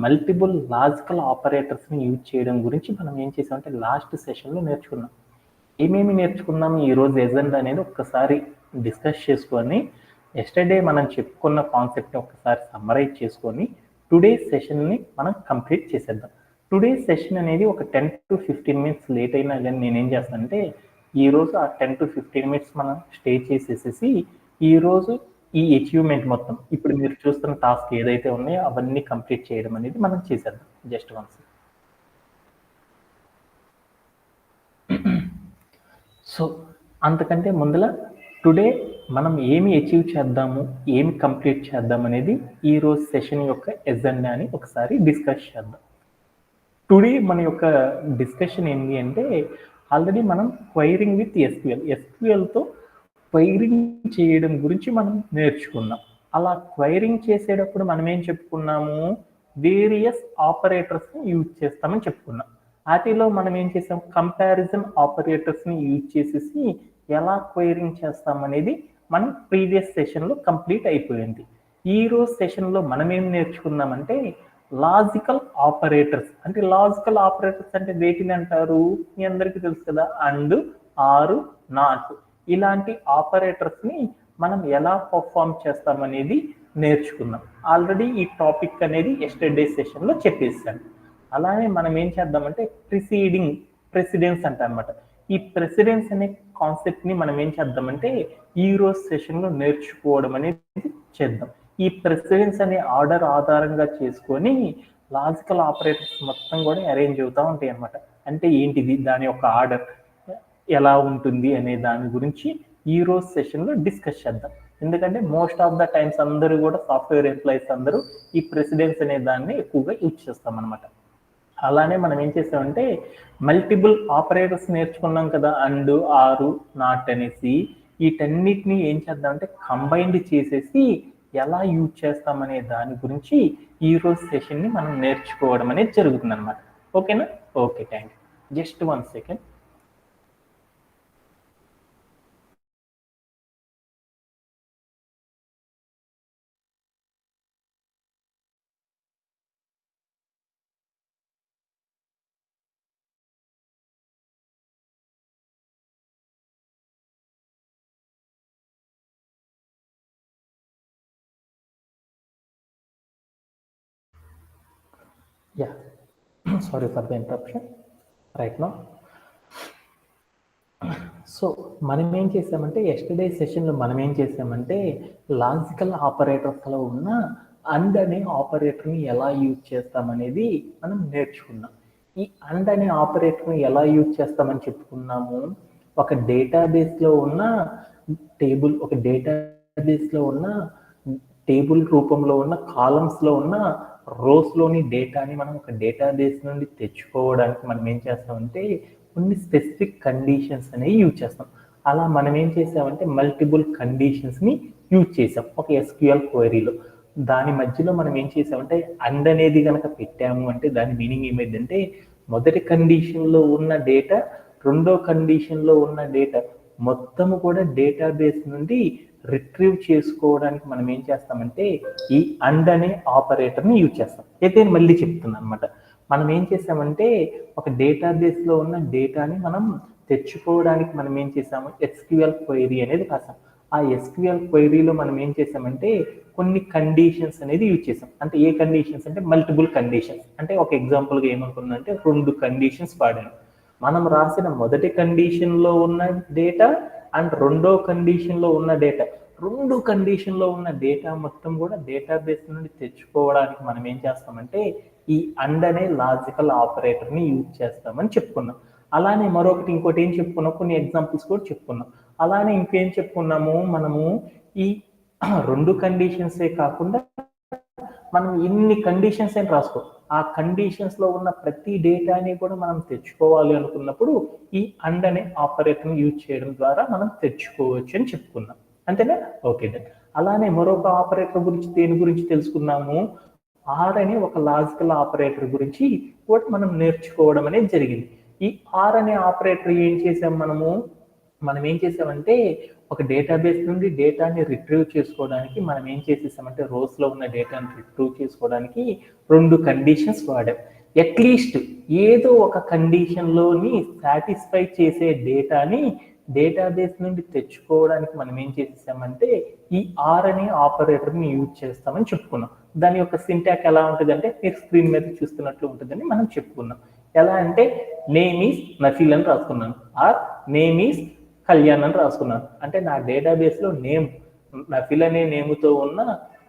Multiple logical ఆపరేటర్స్ని use చేయడం గురించి మనం ఏం చేసామంటే లాస్ట్ సెషన్లో నేర్చుకున్నాం. ఏమేమి నేర్చుకున్నాం ఈరోజు ఎజెండా అనేది ఒక్కసారి డిస్కస్ చేసుకొని ఎస్టర్డే మనం చెప్పుకున్న కాన్సెప్ట్ని ఒక్కసారి సమ్మరైజ్ చేసుకొని టుడే సెషన్ని మనం కంప్లీట్ చేసేద్దాం. టుడే సెషన్ అనేది ఒక 10 to 15 మినిట్స్ లేట్ అయినా కానీ నేనేం చేస్తానంటే ఈరోజు ఆ 10 to 15 మినిట్స్ మనం స్టే చేసేసేసి ఈరోజు ఈ అచీవ్మెంట్ మొత్తం ఇప్పుడు మీరు చూస్తున్న టాస్క్ ఏదైతే ఉన్నాయో అవన్నీ కంప్లీట్ చేయడం అనేది మనం చేసేద్దాం జస్ట్ వన్స్. సో అంతకంటే ముందల టుడే మనం ఏమి అచీవ్ చేద్దాము, ఏమి కంప్లీట్ చేద్దాం అనేది ఈరోజు సెషన్ యొక్క ఎజెండా అని ఒకసారి డిస్కస్ చేద్దాం. టుడే మన యొక్క డిస్కషన్ ఏంటి అంటే ఆల్రెడీ మనం క్వైరింగ్ విత్ ఎస్క్యూఎల్తో క్వైరింగ్ చేయడం గురించి మనం నేర్చుకున్నాం. అలా క్వైరింగ్ చేసేటప్పుడు మనం ఏం చెప్పుకున్నాము, వేరియస్ ఆపరేటర్స్ని యూజ్ చేస్తామని చెప్పుకున్నాం. వాటిలో మనం ఏం చేసాం, కంపారిజన్ ఆపరేటర్స్ని యూజ్ చేసేసి ఎలా క్వైరింగ్ చేస్తామనేది మనం ప్రీవియస్ సెషన్లో కంప్లీట్ అయిపోయింది. ఈరోజు సెషన్లో మనం ఏం నేర్చుకున్నామంటే లాజికల్ ఆపరేటర్స్. అంటే లాజికల్ ఆపరేటర్స్ అంటే వేటిని అంటారు, మీ అందరికీ తెలుసు కదా, అండ్, ఆరు, నాట్, ఇలాంటి ఆపరేటర్స్ని మనం ఎలా పర్ఫామ్ చేస్తామనేది నేర్చుకున్నాం. ఆల్రెడీ ఈ టాపిక్ అనేది ఎస్టర్డే సెషన్లో చెప్పేసాను. అలానే మనం ఏం చేద్దామంటే ప్రెసిడెన్స్ అంట అనమాట. ఈ ప్రెసిడెన్స్ అనే కాన్సెప్ట్ని మనం ఏం చేద్దామంటే ఈరోజు సెషన్లో నేర్చుకోవడం అనేది చేద్దాం. ఈ ప్రెసిడెన్స్ అనే ఆర్డర్ ఆధారంగా చేసుకొని లాజికల్ ఆపరేటర్స్ మొత్తం కూడా అరేంజ్ అవుతూ ఉంటాయి అనమాట. అంటే ఏంటిది, దాని యొక్క ఆర్డర్ ఎలా ఉంటుంది అనే దాని గురించి ఈరోజు సెషన్లో డిస్కస్ చేద్దాం. ఎందుకంటే మోస్ట్ ఆఫ్ ద టైమ్స్ అందరూ కూడా సాఫ్ట్వేర్ ఎంప్లాయీస్ అందరూ ఈ ప్రెసిడెన్స్ అనే దాన్ని ఎక్కువగా యూజ్ చేస్తాం అనమాట. అలానే మనం ఏం చేసామంటే మల్టిపుల్ ఆపరేటర్స్ నేర్చుకున్నాం కదా, అండ్, ఆరు, నాట్ అనేసి. వీటన్నిటిని ఏం చేద్దామంటే కంబైన్డ్ చేసేసి ఎలా యూజ్ చేస్తామనే దాని గురించి ఈరోజు సెషన్ని మనం నేర్చుకోవడం అనేది జరుగుతుంది అనమాట. ఓకేనా? Okay, thank you. Just 1 second. Yeah, sorry for the interruption. Right now, so మనం ఏం చేసామంటే ఎస్టర్డే సెషన్లో మనం ఏం చేసామంటే లాజికల్ ఆపరేటర్స్లో ఉన్న అండ్ అనే ఆపరేటర్ని ఎలా యూజ్ చేస్తామనేది మనం నేర్చుకున్నాం. ఈ అండ్ అనే ఆపరేటర్ని ఎలా యూజ్ చేస్తామని చెప్పుకున్నాము. ఒక డేటాబేస్లో ఉన్న టేబుల్ రూపంలో ఉన్న కాలమ్స్లో ఉన్న రోస్లోని డేటాని మనం ఒక డేటాబేస్ నుండి తెచ్చుకోవడానికి మనం ఏం చేస్తామంటే కొన్ని స్పెసిఫిక్ కండిషన్స్ అనేవి యూజ్ చేస్తాం. అలా మనం ఏం చేసామంటే మల్టిపుల్ కండిషన్స్ని యూజ్ చేసాం ఒక ఎస్క్యూఎల్ క్వైరీలో. దాని మధ్యలో మనం ఏం చేసామంటే అండ్ అనేది కనుక పెట్టాము అంటే దాని మీనింగ్ ఏమైందంటే మొదటి కండిషన్లో ఉన్న డేటా, రెండో కండిషన్లో ఉన్న డేటా మొత్తము కూడా డేటాబేస్ నుండి రిట్రీవ్ చేసుకోవడానికి మనం ఏం చేస్తామంటే ఈ అండ్ అనే ఆపరేటర్ని యూజ్ చేస్తాం. అయితే మళ్ళీ చెప్తున్నాను అనమాట. మనం ఏం చేసామంటే ఒక డేటాబేస్లో ఉన్న డేటాని మనం తెచ్చుకోవడానికి మనం ఏం చేసాము, ఎస్క్యూఎల్ క్వైరీ అనేది రాసాం. ఆ ఎస్క్యూఎల్ క్వైరీలో మనం ఏం చేసామంటే కొన్ని కండిషన్స్ అనేది యూజ్ చేసాం. అంటే ఏ కండిషన్స్ అంటే మల్టిపుల్ కండిషన్స్. అంటే ఒక ఎగ్జాంపుల్గా ఏమనుకుందంటే 2 కండిషన్స్ వాడాను. మనం రాసిన మొదటి కండిషన్లో ఉన్న డేటా అండ్ రెండో కండిషన్లో ఉన్న డేటా, 2 కండిషన్లో ఉన్న డేటా మొత్తం కూడా డేటాబేస్ నుండి తెచ్చుకోవడానికి మనం ఏం చేస్తామంటే ఈ అండ్ అనే లాజికల్ ఆపరేటర్ని యూజ్ చేస్తామని చెప్పుకున్నాం. అలానే ఇంకోటి ఏం చెప్పుకున్నాం, కొన్ని ఎగ్జాంపుల్స్ కూడా చెప్పుకున్నాం. అలానే ఇంకేం చెప్పుకున్నాము, మనము ఈ 2 కండిషన్సే కాకుండా మనం ఎన్ని కండిషన్స్ అని రాసుకో, ఆ కండిషన్స్లో ఉన్న ప్రతి డేటాని కూడా మనం తెచ్చుకోవాలి అనుకున్నప్పుడు ఈ అండ్ అనే ఆపరేటర్ని యూజ్ చేయడం ద్వారా మనం తెచ్చుకోవచ్చు అని చెప్పుకున్నాం. అంతేనా? Okay done. అలానే మరొక ఆపరేటర్ గురించి దేని గురించి తెలుసుకున్నాము, ఆర్ అనే ఒక లాజికల్ ఆపరేటర్ గురించి కూడా మనం నేర్చుకోవడం అనేది జరిగింది. ఈ ఆర్ అనే ఆపరేటర్ ఏం చేసాం, మనం ఏం చేసామంటే ఒక డేటాబేస్ నుండి డేటాని రిట్రీవ్ చేసుకోవడానికి మనం ఏం చేసేసామంటే రోస్లో ఉన్న డేటాని రిట్రీవ్ చేసుకోవడానికి 2 కండిషన్స్ వాడాం. అట్లీస్ట్ ఏదో ఒక కండిషన్లోని సాటిస్ఫై చేసే డేటాని డేటాబేస్ నుండి తెచ్చుకోవడానికి మనం ఏం చేసేసామంటే ఈ ఆర్ అనే ఆపరేటర్ని యూజ్ చేస్తామని చెప్పుకున్నాం. దాని యొక్క సింటాక్ ఎలా ఉంటుందంటే మీరు స్క్రీన్ మీద చూస్తున్నట్లు ఉంటుందని మనం చెప్పుకున్నాం. ఎలా అంటే నేమ్ ఈజ్ నఫీల్ అని రాసుకున్నాను, ఆర్ నేమ్ ఈజ్ కళ్యాణ్ అని రాసుకున్నాను. అంటే నా డేటాబేస్లో నేమ్ నఫీల్ అనే నేమ్తో ఉన్న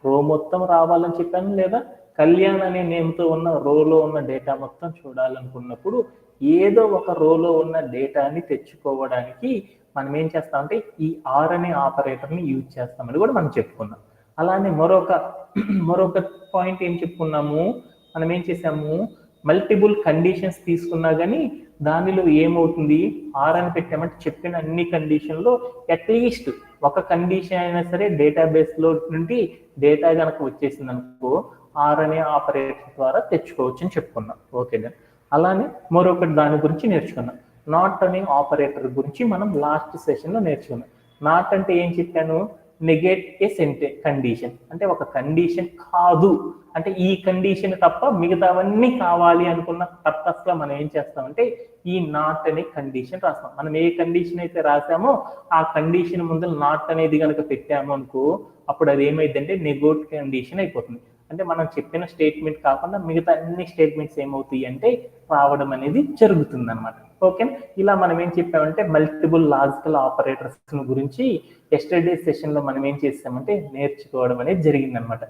రో మొత్తం రావాలని చెప్పాను, లేదా కళ్యాణ్ అనే నేమ్తో ఉన్న రోలో ఉన్న డేటా మొత్తం చూడాలనుకున్నప్పుడు ఏదో ఒక రోలో ఉన్న డేటాని తెచ్చుకోవడానికి మనం ఏం చేస్తామంటే ఈ ఆర్ అనే ఆపరేటర్ని యూజ్ చేస్తామని కూడా మనం చెప్పుకున్నాం. అలానే మరొక పాయింట్ ఏం చెప్పుకున్నాము, మనం ఏం చేసాము, మల్టిపుల్ కండిషన్స్ తీసుకున్నా కానీ దానిలో ఏమవుతుంది, ఆర్ అని పెట్టామంటే చెప్పిన అన్ని కండిషన్లో అట్లీస్ట్ ఒక కండిషన్ అయినా సరే డేటాబేస్లో నుండి డేటా కనుక వచ్చేసింది అనుకో ఆర్ అనే ఆపరేటర్ ద్వారా తెచ్చుకోవచ్చు అని చెప్పుకున్నాం. ఓకేనా. అలానే మరొకటి దాని గురించి నేర్చుకున్నాం, నాట్ అనే ఆపరేటర్ గురించి మనం లాస్ట్ సెషన్లో నేర్చుకున్నాం. నాట్ అంటే ఏం చెప్పాను, నెగేట్ ఏ కండిషన్, అంటే ఒక కండిషన్ కాదు అంటే ఈ కండిషన్ తప్ప మిగతావన్నీ కావాలి అనుకున్న పర్పస్గా మనం ఏం చేస్తామంటే ఈ నాట్ అనే కండిషన్ రాస్తాం. మనం ఏ కండిషన్ అయితే రాసామో ఆ కండిషన్ ముందు నాట్ అనేది కనుక పెట్టాము అనుకో అప్పుడు అది ఏమైందంటే నెగోట్ కండిషన్ అయిపోతుంది. అంటే మనం చెప్పిన స్టేట్మెంట్ కాకుండా మిగతా అన్ని స్టేట్మెంట్స్ ఏమవుతాయి అంటే రావడం అనేది జరుగుతుంది అనమాట. ఓకే. ఇలా మనం ఏం చెప్పామంటే మల్టిపుల్ లాజికల్ ఆపరేటర్స్ గురించి ఎస్టర్డే సెషన్లో మనం ఏం చేస్తామంటే నేర్చుకోవడం అనేది జరిగిందనమాట.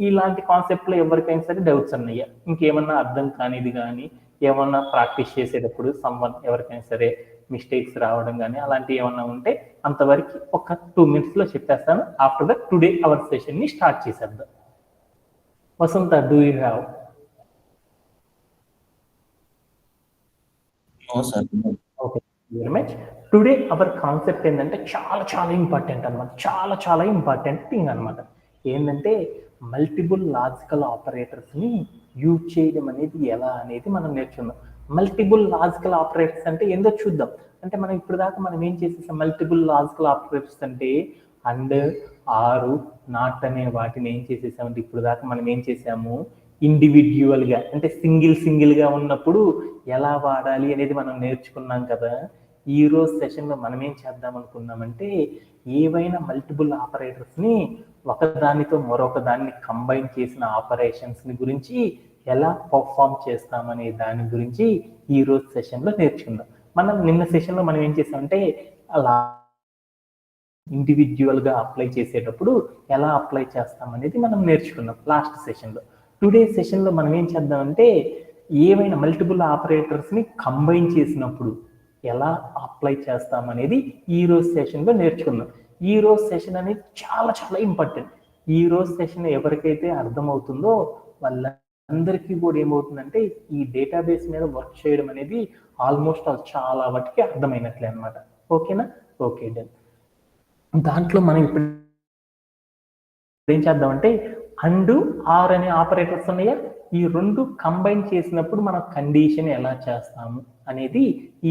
ఇలాంటి కాన్సెప్ట్లో ఎవరికైనా సరే డౌట్స్ ఉన్నాయా, ఇంకేమన్నా అర్థం కానిది కానీ ఏమన్నా ప్రాక్టీస్ చేసేటప్పుడు ఎవరికైనా సరే మిస్టేక్స్ రావడం కానీ అలాంటివి ఏమన్నా ఉంటే అంతవరకు ఒక 2 minutesలో చెప్పేస్తాను. ఆఫ్టర్ దట్ టుడే అవర్ సెషన్ని స్టార్ట్ చేసేద్దాం. Vasantha, do you have? Okay, very much. Today our concept ఏంటంటే చాలా ఇంపార్టెంట్ అనమాట, చాలా ఇంపార్టెంట్ థింగ్ అనమాట. ఏంటంటే మల్టిపుల్ లాజికల్ ఆపరేటర్స్ని యూజ్ చేయడం అనేది ఎలా అనేది మనం నేర్చుకుందాం. మల్టిపుల్ లాజికల్ ఆపరేటర్స్ అంటే ఏందో చూద్దాం. అంటే మనం ఇప్పుడు దాకా మనం ఏం చేసేసాం, మల్టిపుల్ లాజికల్ ఆపరేటర్స్ అంటే అండ్, ఆరు, నాట్ అనే వాటిని ఏం చేసేసామంటే ఇప్పుడు దాకా మనం ఏం చేసాము, ఇండివిడ్యువల్గా అంటే సింగిల్గా ఉన్నప్పుడు ఎలా వాడాలి అనేది మనం నేర్చుకున్నాం కదా. ఈ రోజు సెషన్లో మనం ఏం చేద్దాం అనుకున్నామంటే ఏవైనా మల్టిపుల్ ఆపరేటర్స్ని ఒకదానితో మరొక దాన్ని కంబైన్ చేసిన ఆపరేషన్స్ని గురించి ఎలా పర్ఫామ్ చేస్తామనే దాని గురించి ఈ రోజు సెషన్లో నేర్చుకుందాం. మనం నిన్న సెషన్లో మనం ఏం చేసామంటే అలా ఇండివిడ్యువల్గా అప్లై చేసేటప్పుడు ఎలా అప్లై చేస్తామనేది మనం నేర్చుకున్నాం లాస్ట్ సెషన్లో. టుడే సెషన్లో మనం ఏం చేద్దామంటే ఏవైనా మల్టిపుల్ ఆపరేటర్స్ని కంబైన్ చేసినప్పుడు ఎలా అప్లై చేస్తామనేది ఈ రోజు సెషన్లో నేర్చుకుందాం. ఈ రోజు సెషన్ అనేది చాలా ఇంపార్టెంట్. ఈ రోజు సెషన్ ఎవరికైతే అర్థమవుతుందో వాళ్ళందరికీ కూడా ఏమవుతుందంటే ఈ డేటాబేస్ మీద వర్క్ చేయడం అనేది ఆల్మోస్ట్ చాలా వాటికి అర్థమైనట్లే అనమాట. ఓకేనా. Okay, done. దాంట్లో మనం ఇప్పుడు ఏం చేద్దామంటే అండ్, ఆర్ అనే ఆపరేటర్స్ ఉన్నాయా, ఈ 2 కంబైన్ చేసినప్పుడు మనం కండిషన్ ఎలా చేస్తాము అనేది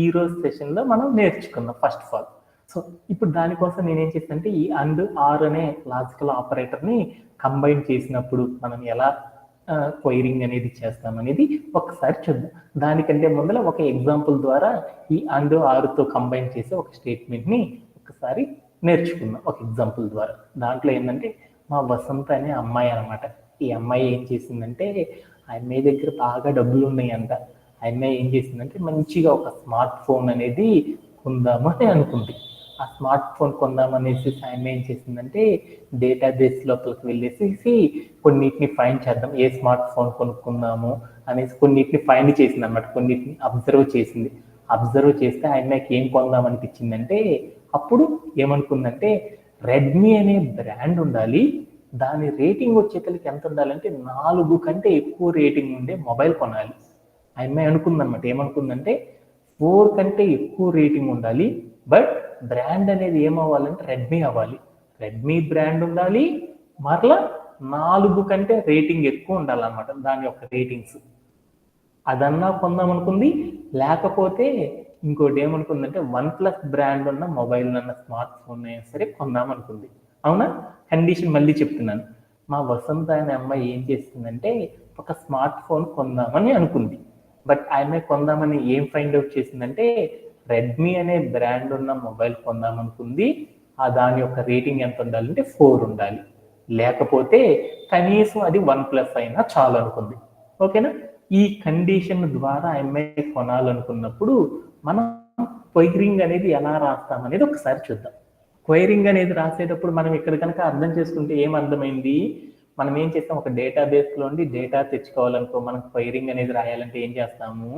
ఈ రోజు సెషన్లో మనం నేర్చుకుందాం ఫస్ట్ ఆఫ్ ఆల్. సో ఇప్పుడు దానికోసం నేనేం చేస్తానంటే ఈ అండ్, ఆర్ అనే లాజికల్ ఆపరేటర్ని కంబైన్ చేసినప్పుడు మనం ఎలా క్వైరింగ్ అనేది చేస్తామనేది ఒకసారి చూద్దాం. దానికంటే ముందర ఒక ఎగ్జాంపుల్ ద్వారా ఈ అండ్, ఆర్తో కంబైన్ చేసి ఒక స్టేట్మెంట్ని ఒకసారి నేర్చుకుందాం ఒక ఎగ్జాంపుల్ ద్వారా. దాంట్లో ఏంటంటే మా వసంత అనే అమ్మాయి అనమాట. ఈ అమ్మాయి ఏం చేసిందంటే ఆ అమ్మాయి దగ్గర బాగా డబ్బులు ఉన్నాయంట. ఆ అమ్మాయి ఏం చేసిందంటే మంచిగా ఒక స్మార్ట్ ఫోన్ అనేది కొందాము అని అనుకుంది. ఆ స్మార్ట్ ఫోన్ కొందామనేసి ఆ అమ్మాయి ఏం చేసిందంటే డేటాబేస్ లోపలికి వెళ్ళేసి కొన్నిటిని ఫైండ్ చేద్దాం, ఏ స్మార్ట్ ఫోన్ కొనుక్కుందాము అనేసి కొన్నిటిని ఫైండ్ చేసింది అనమాట. కొన్నిటిని అబ్జర్వ్ చేసింది. అబ్జర్వ్ చేస్తే ఆ అమ్మాయికి ఏం కొందామనిపించిందంటే అప్పుడు ఏమనుకుందంటే రెడ్మీ అనే బ్రాండ్ ఉండాలి, దాని రేటింగ్ వచ్చేసరికి ఎంత ఉండాలంటే 4 కంటే ఎక్కువ రేటింగ్ ఉండే మొబైల్ కొనాలి. ఆ అమ్మాయి అనుకుందనమాట. ఏమనుకుందంటే 4 కంటే ఎక్కువ రేటింగ్ ఉండాలి, బట్ బ్రాండ్ అనేది ఏమవ్వాలంటే రెడ్మీ అవ్వాలి. రెడ్మీ బ్రాండ్ ఉండాలి, మరలా 4 కంటే రేటింగ్ ఎక్కువ ఉండాలన్నమాట దాని యొక్క రేటింగ్స్. అదన్నా కొందాం అనుకుంది. లేకపోతే ఇంకోటి ఏమనుకుందంటే OnePlus బ్రాండ్ ఉన్న మొబైల్ ఉన్న స్మార్ట్ ఫోన్ అయినా సరే కొందాం అనుకుంది. అవునా? కండిషన్ మళ్ళీ చెప్తున్నాను. మా వసంత అనే అమ్మాయి ఏం చేసిందంటే ఒక స్మార్ట్ ఫోన్ కొందామని అనుకుంది. బట్ ఆమె కొందామని ఏం ఫైండ్ అవుట్ చేసిందంటే రెడ్మీ అనే బ్రాండ్ ఉన్న మొబైల్ కొందామనుకుంది. దాని యొక్క రేటింగ్ ఎంత ఉండాలంటే 4 ఉండాలి, లేకపోతే కనీసం అది OnePlus అయినా చాలు అనుకుంది. ఓకేనా? ఈ కండిషన్ ద్వారా అమ్మాయి కొనాలనుకున్నప్పుడు మనం క్వైరింగ్ అనేది ఎలా రాస్తాం అనేది ఒకసారి చూద్దాం. క్వైరింగ్ అనేది రాసేటప్పుడు మనం ఇక్కడ కనుక అర్థం చేసుకుంటే ఏం అర్థమైంది, మనం ఏం చేస్తాం, ఒక డేటాబేస్లో ఉండి డేటా తెచ్చుకోవాలనుకో, మనం క్వైరింగ్ అనేది రాయాలంటే ఏం చేస్తాము,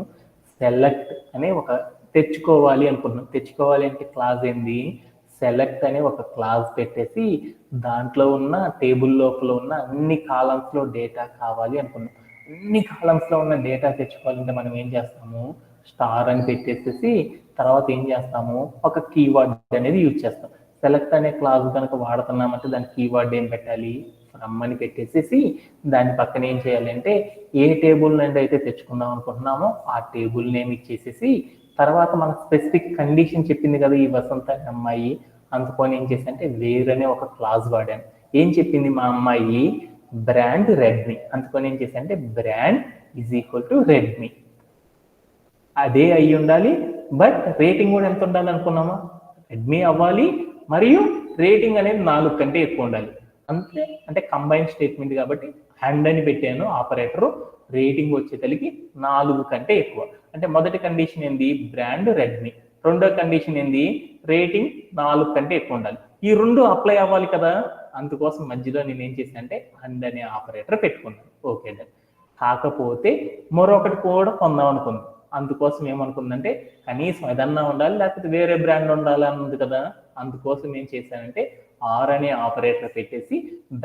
సెలెక్ట్ అనే ఒక తెచ్చుకోవాలి అనుకుంటున్నాం. తెచ్చుకోవాలి అంటే క్లాస్ ఏంది, సెలెక్ట్ అనే ఒక క్లాస్ పెట్టేసి దాంట్లో ఉన్న టేబుల్ లోపల ఉన్న అన్ని కాలమ్స్లో డేటా కావాలి అనుకున్నాం. అన్ని కాలమ్స్లో ఉన్న డేటా తెచ్చుకోవాలంటే మనం ఏం చేస్తాము, స్టార్ అని పెట్టేసేసి తర్వాత ఏం చేస్తాము, ఒక కీవర్డ్ అనేది యూజ్ చేస్తాం. సెలెక్ట్ అనే క్లాస్ కనుక వాడుతున్నామంటే దాని కీవర్డ్ ఏం పెట్టాలి, ఫ్రమ్ అని పెట్టేసేసి దాని పక్కన ఏం చేయాలి అంటే ఏ టేబుల్ నుండి అయితే తెచ్చుకుందాం అనుకుంటున్నామో ఆ టేబుల్ నేమ్ ఇచ్చేసేసి తర్వాత మన స్పెసిఫిక్ కండిషన్ చెప్పింది కదా ఈ వసంత అమ్మాయి, అందుకొని ఏం చేసి అంటే వేరనే ఒక క్లాస్ వాడాను. ఏం చెప్పింది మా అమ్మాయి, బ్రాండ్ రెడ్మీ, అందుకొని ఏం చేసి అంటే brand is equal to Redmi. అదే అయి ఉండాలి, బట్ రేటింగ్ కూడా ఎంత ఉండాలి అనుకున్నామా, రెడ్మీ అవ్వాలి, మరియు రేటింగ్ అనేది 4 కంటే ఎక్కువ ఉండాలి. అంతే, అంటే కంబైన్ స్టేట్మెంట్ కాబట్టి హ్యాండ్ అని పెట్టాను ఆపరేటర్, రేటింగ్ వచ్చేతలికి 4 కంటే ఎక్కువ. అంటే మొదటి కండిషన్ ఏంది, బ్రాండ్ రెడ్మీ. రెండో కండిషన్ ఏంది, రేటింగ్ 4 కంటే ఎక్కువ ఉండాలి. ఈ రెండు అప్లై అవ్వాలి కదా, అందుకోసం మధ్యలో నేను ఏం చేశాను అంటే హ్యాండ్ అనే ఆపరేటర్ పెట్టుకున్నాను. Okay done. కాకపోతే మరొకటి కూడా కొందాం అనుకుంది. అందుకోసం ఏమనుకుందంటే కనీసం ఏదన్నా ఉండాలి, లేకపోతే వేరే బ్రాండ్ ఉండాలి అన్నది కదా. అందుకోసం ఏం చేశానంటే ఆర్ అనే ఆపరేటర్ పెట్టేసి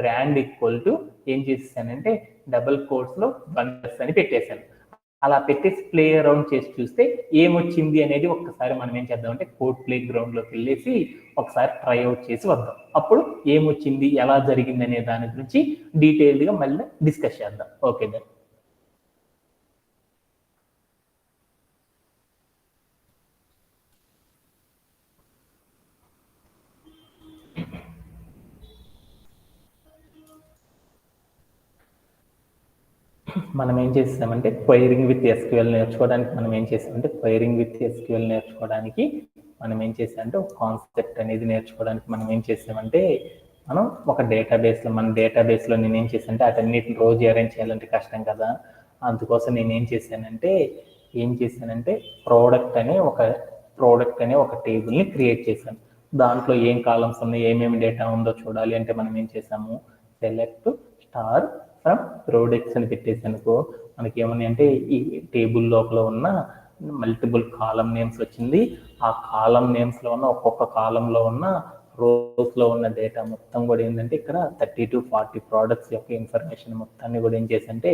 బ్రాండ్ ఈక్వల్ టు ఏం చేసేసానంటే డబుల్ కోట్స్లో OnePlus అని పెట్టేశాను. అలా పెట్టేసి ప్లే అరౌండ్ చేసి చూస్తే ఏమొచ్చింది అనేది ఒక్కసారి మనం ఏం చేద్దామంటే కోడ్ ప్లే గ్రౌండ్లోకి వెళ్ళేసి ఒకసారి ట్రై అవుట్ చేసి వద్దాం. అప్పుడు ఏమొచ్చింది, ఎలా జరిగింది అనే దాని గురించి డీటెయిల్డ్గా మళ్ళీ డిస్కస్ చేద్దాం. Okay then. మనం ఏం చేసామంటే క్వైరింగ్ విత్ ఎస్క్యూఎల్ నేర్చుకోవడానికి మనం ఏం చేసామంటే క్వైరింగ్ విత్ ఎస్క్యూఎల్ నేర్చుకోవడానికి మనం ఏం చేసామంటే ఒక కాన్సెప్ట్ అనేది నేర్చుకోవడానికి మనం ఏం చేసామంటే మనం ఒక డేటాబేస్లో, మన డేటాబేస్లో నేను ఏం చేశానంటే అటన్నిటిని రోజు అరేంజ్ చేయాలంటే కష్టం కదా. అందుకోసం నేను ఏం చేశానంటే ప్రోడక్ట్ అనే ఒక టేబుల్ని క్రియేట్ చేశాను. దాంట్లో ఏం కాలమ్స్ ఉన్నాయి, ఏమేమి డేటా ఉందో చూడాలి అంటే మనం ఏం చేసాము, సెలెక్ట్ స్టార్ ఫ్రమ్ ప్రోడక్ట్స్ అని పెట్టేసి అనుకో మనకి ఏమన్నాయి అంటే ఈ టేబుల్ లోపల ఉన్న మల్టిపుల్ కాలం నేమ్స్ వచ్చింది. ఆ కాలం నేమ్స్లో ఉన్న ఒక్కొక్క కాలంలో ఉన్న రోస్లో ఉన్న డేటా మొత్తం కూడా ఏంటంటే ఇక్కడ 30 to 40 ప్రోడక్ట్స్ యొక్క ఇన్ఫర్మేషన్ మొత్తాన్ని కూడా ఏం చేసంటే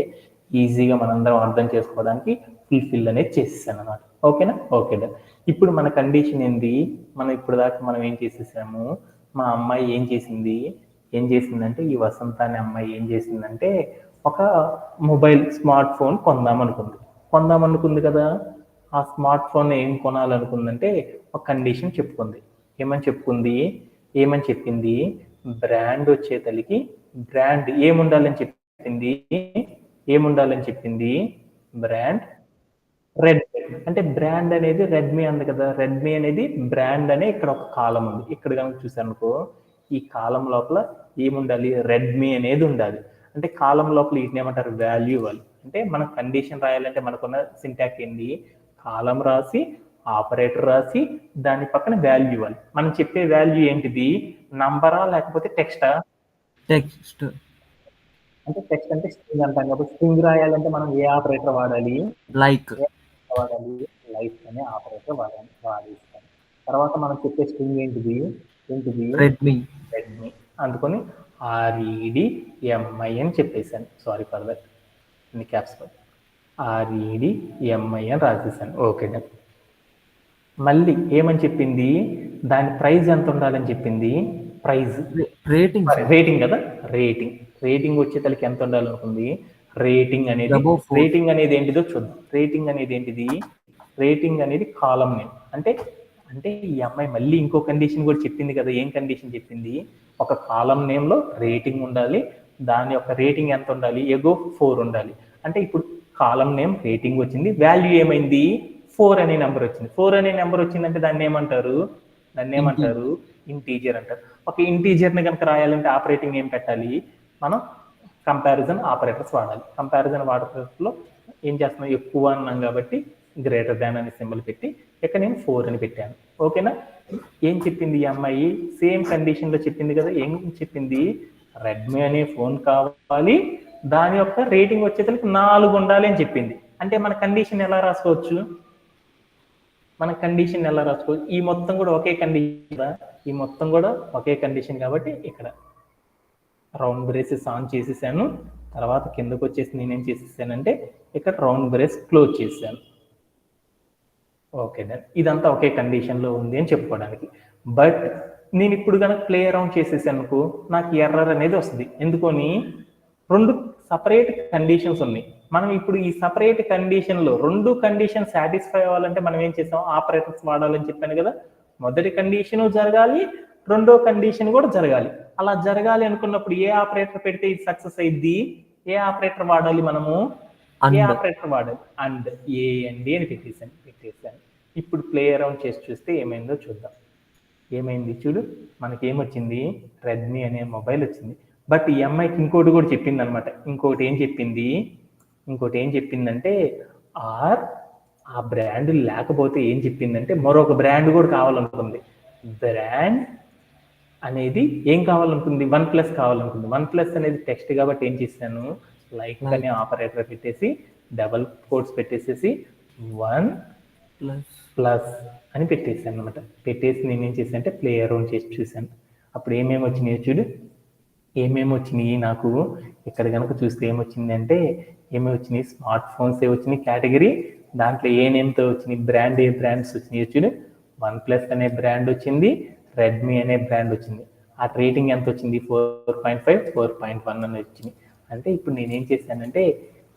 ఈజీగా మనందరం అర్థం చేసుకోవడానికి ఫుల్ఫిల్ అనేది చేసేసాను అనమాట. ఓకేనా? ఓకే. ఇప్పుడు మన కండిషన్ ఏంది, మనం ఇప్పుడు దాకా మనం ఏం చేసేసాము, మా అమ్మాయి ఏం చేసిందంటే ఈ వసంత అనే అమ్మాయి ఏం చేసిందంటే ఒక మొబైల్ స్మార్ట్ ఫోన్ కొందామనుకుంది కదా. ఆ స్మార్ట్ ఫోన్ ఏం కొనాలనుకుందంటే ఒక కండిషన్ చెప్పుకుంది. ఏమని చెప్పింది, బ్రాండ్ వచ్చేతలికి బ్రాండ్ ఏముండాలని చెప్పింది, బ్రాండ్ రెడ్మీ. అంటే బ్రాండ్ అనేది రెడ్మీ అంది కదా, రెడ్మీ అనేది బ్రాండ్ అనే ఇక్కడ ఒక కాలం ఉంది. ఇక్కడ కనుక చూసానుకో ఈ కాలం లోపల ఏముండాలి, రెడ్మీ అనేది ఉండాలి. అంటే కాలం లోపల వీటిని ఏమంటారు, వాల్యూ వాళ్ళు. అంటే మనం కండిషన్ రాయాలంటే మనకున్న సింటాక్స్ ఏంది, కాలం రాసి ఆపరేటర్ రాసి దాని పక్కన వాల్యూ వాళ్ళు. మనం చెప్పే వాల్యూ ఏంటిది, నంబరా లేకపోతే టెక్స్టా? టెక్స్ట్. అంటే టెక్స్ట్ అంటే స్ట్రింగ్ అంటాం కాబట్టి స్ట్రింగ్ రాయాలంటే మనం ఏ ఆపరేటర్ వాడాలి, లైక్ అనే ఆపరేటర్ వాడేస్తాం. తర్వాత మనం చెప్పే స్ట్రింగ్ ఏంటిది రెడ్మీ. అందుకొని REDMI అని చెప్పేశాను. సారీ ఫర్ దట్, ఇన్ని క్యాప్స్ REDMI అని రాసేసాను. Okay done. మళ్ళీ ఏమని చెప్పింది, దాని ప్రైస్ ఎంత ఉండాలని చెప్పింది, ప్రైస్ రేటింగ్ కదా, రేటింగ్ వచ్చేతలకి ఎంత ఉండాలనుకుంది, రేటింగ్ అనేది ఏంటిదో చూద్దాం. రేటింగ్ అనేది ఏంటిది, రేటింగ్ అనేది కాలం నేమ్. అంటే అంటే ఈ అమ్మాయి మళ్ళీ ఇంకో కండిషన్ కూడా చెప్పింది కదా. ఏం కండిషన్ చెప్పింది? ఒక కాలం నేమ్లో రేటింగ్ ఉండాలి, దాని యొక్క రేటింగ్ ఎంత ఉండాలి? ఎగో 4 ఉండాలి. అంటే ఇప్పుడు కాలం నేమ్ రేటింగ్ వచ్చింది, వాల్యూ ఏమైంది? 4 అనే నెంబర్ వచ్చింది. 4 అనే నెంబర్ వచ్చిందంటే దాన్ని ఏమంటారు? ఇంటీజర్ అంటారు. ఒక ఇంటీజర్ని కనుక రాయాలంటే ఆపరేటింగ్ ఏం పెట్టాలి? మనం కంపారిజన్ ఆపరేటర్స్ వాడాలి. కంపారిజన్ ఆపరేటర్స్లో ఏం చేస్తున్నాం? ఎక్కువ అన్నాం కాబట్టి గ్రేటర్ దాన్ అనే సింబల్ పెట్టి ఇక్కడ నేను 4 అని పెట్టాను. ఓకేనా? ఏం చెప్పింది ఈ అమ్మాయి? సేమ్ కండిషన్లో చెప్పింది కదా. ఏం చెప్పింది? రెడ్మీ అనే ఫోన్ కావాలి, దాని యొక్క రేటింగ్ వచ్చేసరికి 4 ఉండాలి అని చెప్పింది. అంటే మన కండిషన్ ఎలా రాసుకోవచ్చు? ఈ మొత్తం కూడా ఒకే కండిషన్ కాబట్టి ఇక్కడ రౌండ్ బ్రేసెస్ ఆన్ చేసేసాను. తర్వాత కిందకు వచ్చేసి నేనేం చేసేసానంటే ఇక్కడ రౌండ్ బ్రేస్ క్లోజ్ చేశాను. Okay done. ఇదంతా ఒకే కండిషన్లో ఉంది అని చెప్పుకోవడానికి. బట్ నేను ఇప్పుడు కనుక ప్లే అరౌండ్ చేసేసానుకో నాకు ఎర్రర్ అనేది వస్తుంది. ఎందుకని? 2 సపరేట్ కండిషన్స్ ఉన్నాయి. మనం ఇప్పుడు ఈ సపరేట్ కండిషన్లో 2 కండిషన్ సాటిస్ఫై అవ్వాలంటే మనం ఏం చేసాం? ఆపరేటర్స్ వాడాలని చెప్పాను కదా. మొదటి కండిషన్ జరగాలి, రెండో కండిషన్ కూడా జరగాలి. అలా జరగాలి అనుకున్నప్పుడు ఏ ఆపరేటర్ పెడితే ఇది సక్సెస్ అయింది? ఏ ఆపరేటర్ వాడాలి మనము? ఏ ఆపరేటర్ వాడాలి? అండ్ ఏ అండ్ అని పెట్టేశాను. ఇప్పుడు ప్లే అరౌండ్ చేసి చూస్తే ఏమైందో చూద్దాం. ఏమైంది చూడు, మనకి ఏమొచ్చింది? రెడ్మీ అనే మొబైల్ వచ్చింది. బట్ ఈ అమ్మాయికి ఇంకోటి కూడా చెప్పింది అనమాట. ఇంకోటి ఏం చెప్పిందంటే ఆ బ్రాండ్ లేకపోతే ఏం చెప్పిందంటే మరొక బ్రాండ్ కూడా కావాలనుకుంది. బ్రాండ్ అనేది ఏం కావాలనుకుంది? OnePlus కావాలనుకుంది. OnePlus అనేది టెక్స్ట్ కాబట్టి ఏం చేశాను? లైక్ అనే ఆపరేటర్ పెట్టేసి డబల్ కోట్స్ పెట్టేసేసి OnePlus అని పెట్టేసాను అనమాట. పెట్టేసి నేనేం చేశాను అంటే ప్లే అరౌండ్ చేసి చూశాను. అప్పుడు ఏమేమి వచ్చినాయో చూడు. నాకు ఇక్కడ కనుక చూస్తే ఏమొచ్చిందంటే స్మార్ట్ ఫోన్స్ వచ్చినాయి కేటగిరీ. దాంట్లో ఏ నేమ్తో వచ్చినాయి? ఏ బ్రాండ్స్ వచ్చినాయో చూడు. OnePlus అనే బ్రాండ్ వచ్చింది, రెడ్మీ అనే బ్రాండ్ వచ్చింది. ఆ రేటింగ్ ఎంత వచ్చింది? 4.5, 4.1 అని వచ్చింది. అంటే ఇప్పుడు నేనేం చేశానంటే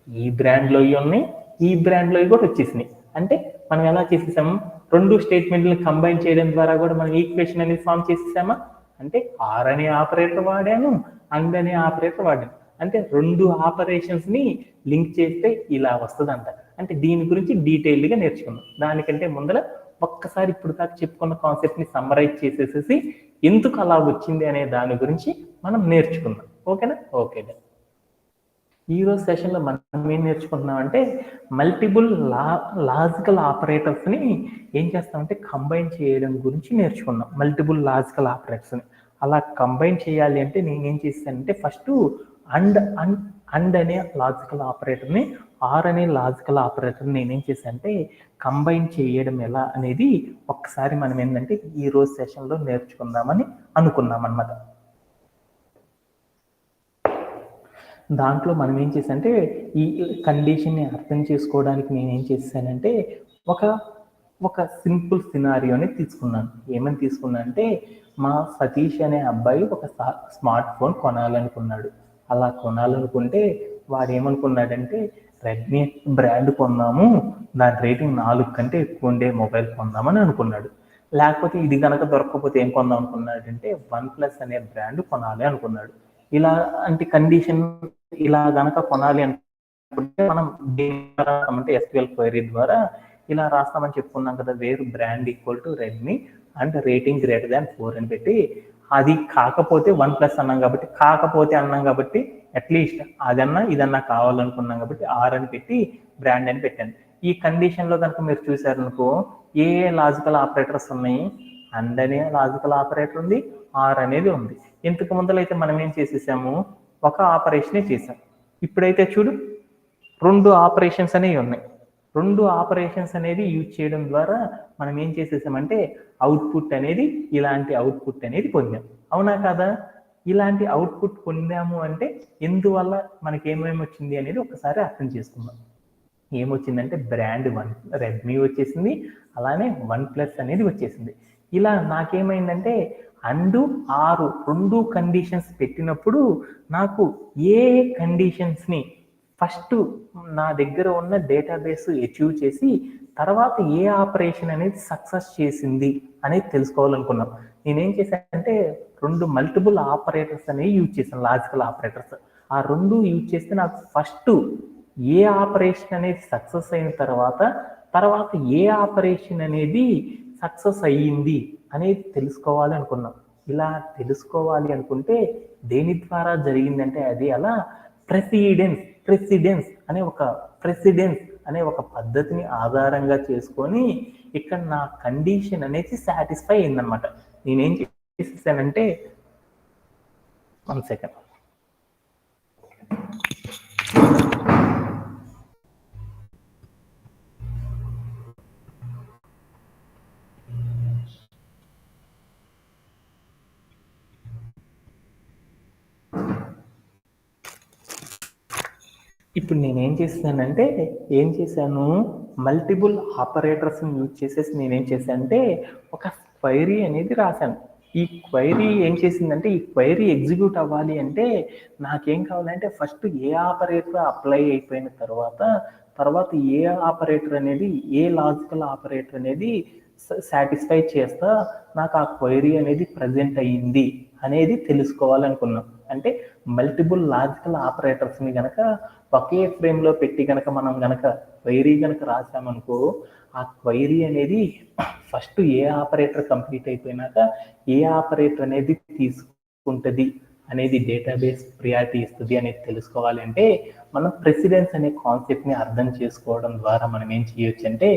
ఈ బ్రాండ్లో ఉన్నాయి, ఈ బ్రాండ్లో కూడా వచ్చేసినాయి. అంటే మనం ఎలా చేసేసాము? 2 స్టేట్మెంట్లను కంబైన్ చేయడం ద్వారా కూడా మనం ఈక్వేషన్ అనేది ఫామ్ చేసేసామా? అంటే ఆర్ అనే ఆపరేటర్ వాడాను, అండ్ అనే ఆపరేటర్ వాడాను. అంటే 2 ఆపరేషన్స్ ని లింక్ చేస్తే ఇలా వస్తుందంట. అంటే దీని గురించి డీటెయిల్డ్గా నేర్చుకున్నాం. దానికంటే ముందర ఒక్కసారి ఇప్పుడు దాకా చెప్పుకున్న కాన్సెప్ట్ ని సమ్మరైజ్ చేసేసేసి ఎందుకు అలా వచ్చింది అనే దాని గురించి మనం నేర్చుకుందాం. ఓకేనా? ఓకే. ఈరోజు సెషన్లో మనం ఏం నేర్చుకుంటున్నాం అంటే మల్టిపుల్ లాజికల్ ఆపరేటర్స్ని ఏం చేస్తామంటే కంబైన్ చేయడం గురించి నేర్చుకున్నాం. మల్టిపుల్ లాజికల్ ఆపరేటర్స్ని అలా కంబైన్ చేయాలి అంటే నేనేం చేశానంటే ఫస్ట్ అండ్ అనే లాజికల్ ఆపరేటర్ని, ఆర్ అనే లాజికల్ ఆపరేటర్ని నేనేం చేశానంటే కంబైన్ చేయడం ఎలా అనేది ఒక్కసారి మనం ఏంటంటే ఈరోజు సెషన్లో నేర్చుకుందామని అనుకున్నాం అన్నమాట. దాంట్లో మనం ఏం చేశానంటే ఈ కండిషన్ని అర్థం చేసుకోవడానికి నేనేం చేశానంటే ఒక సింపుల్ సినారియోని తీసుకున్నాను. ఏమని తీసుకున్నా అంటే మా సతీష్ అనే అబ్బాయి ఒక స్మార్ట్ ఫోన్ కొనాలనుకున్నాడు. అలా కొనాలనుకుంటే వాడు ఏమనుకున్నాడంటే రెడ్మీ బ్రాండ్ కొందాము, దాని రేటింగ్ 4 కంటే ఎక్కువ ఉండే మొబైల్ కొందామని అనుకున్నాడు. లేకపోతే ఇది కనుక దొరకకపోతే ఏం కొందాం అనుకున్నాడంటే OnePlus అనే బ్రాండ్ కొనాలి అనుకున్నాడు. ఇలాంటి కండిషన్ ఇలా కనుక కొనాలి అనుకుంటే మనం అంటే SQL క్వైరీ ద్వారా ఇలా రాస్తామని చెప్పుకున్నాం కదా. వేరు brand equal to Redmi and rating greater than 4 అని పెట్టి, అది కాకపోతే OnePlus అన్నాం కాబట్టి అట్లీస్ట్ అదన్నా ఇదన్నా కావాలనుకున్నాం కాబట్టి ఆర్ అని పెట్టి బ్రాండ్ అని పెట్టాను. ఈ కండిషన్లో కనుక మీరు చూసారనుకో ఏ లాజికల్ ఆపరేటర్స్ ఉన్నాయి? అండ్ అనే లాజికల్ ఆపరేటర్ ఉంది, ఆర్ అనేది ఉంది. ఇంతకు ముందరైతే మనం ఏం చేసేసాము? ఒక ఆపరేషనే చేసాం. ఇప్పుడైతే చూడు 2 ఆపరేషన్స్ అనేవి ఉన్నాయి. 2 ఆపరేషన్స్ అనేది యూజ్ చేయడం ద్వారా మనం ఏం చేసేసామంటే అవుట్పుట్ అనేది ఇలాంటి అవుట్పుట్ అనేది పొందాం. అవునా కాదా? ఇలాంటి అవుట్పుట్ పొందాము అంటే ఎందువల్ల మనకి ఏమేమి వచ్చింది అనేది ఒకసారి అర్థం చేసుకుందాం. ఏమొచ్చిందంటే బ్రాండ్ రెడ్మీ వచ్చేసింది, అలానే OnePlus అనేది వచ్చేసింది. ఇలా నాకేమైందంటే అండ్ ఆరు 2 కండిషన్స్ పెట్టినప్పుడు నాకు ఏ కండిషన్స్ని ఫస్ట్ నా దగ్గర ఉన్న డేటాబేస్ అచీవ్ చేసి తర్వాత ఏ ఆపరేషన్ అనేది సక్సెస్ చేసింది అనేది తెలుసుకోవాలనుకున్నాం. నేనేం చేశానంటే 2 మల్టిపుల్ ఆపరేటర్స్ అనేవి యూజ్ చేశాను, లాజికల్ ఆపరేటర్స్. ఆ 2 యూజ్ చేస్తే నాకు ఫస్ట్ ఏ ఆపరేషన్ అనేది సక్సెస్ అయిన తర్వాత ఏ ఆపరేషన్ అనేది సక్సెస్ అయ్యింది అనేది తెలుసుకోవాలి అనుకున్నాం. ఇలా తెలుసుకోవాలి అనుకుంటే దేని ద్వారా జరిగిందంటే అది అలా ప్రెసిడెన్స్ అనే ఒక పద్ధతిని ఆధారంగా చేసుకొని ఇక్కడ నా కండిషన్ అనేది సాటిస్ఫై అయిందనమాట. నేనేం చేసేసానంటే 1 సెకండ్. ఇప్పుడు నేనేం చేశాను, మల్టిపుల్ ఆపరేటర్స్ని యూజ్ చేసేసి నేనేం చేశానంటే ఒక క్వైరీ అనేది రాశాను. ఈ క్వైరీ ఏం చేసిందంటే, ఈ క్వైరీ ఎగ్జిక్యూట్ అవ్వాలి అంటే నాకేం కావాలంటే ఫస్ట్ ఏ ఆపరేటర్ అప్లై అయిపోయిన తర్వాత ఏ ఆపరేటర్ అనేది, ఏ లాజికల్ ఆపరేటర్ అనేది సాటిస్ఫై చేస్తా నాకు ఆ క్వైరీ అనేది ప్రజెంట్ అయ్యింది అనేది తెలుసుకోవాలనుకున్నాం. అంటే మల్టిపుల్ లాజికల్ ఆపరేటర్స్ని గనక ఒకే ఫ్రేమ్లో పెట్టి గనక మనం గనక క్వైరీ గనక రాసామనుకో, ఆ క్వైరీ అనేది ఫస్ట్ ఏ ఆపరేటర్ కంప్లీట్ అయిపోయినాక ఏ ఆపరేటర్ అనేది తీసుకుంటుంది అనేది డేటాబేస్ ప్రియారిటీ ఇస్తుంది అనేది తెలుసుకోవాలి అంటే మనం ప్రెసిడెన్స్ అనే కాన్సెప్ట్ని అర్థం చేసుకోవడం ద్వారా మనం ఏం చేయొచ్చు అంటే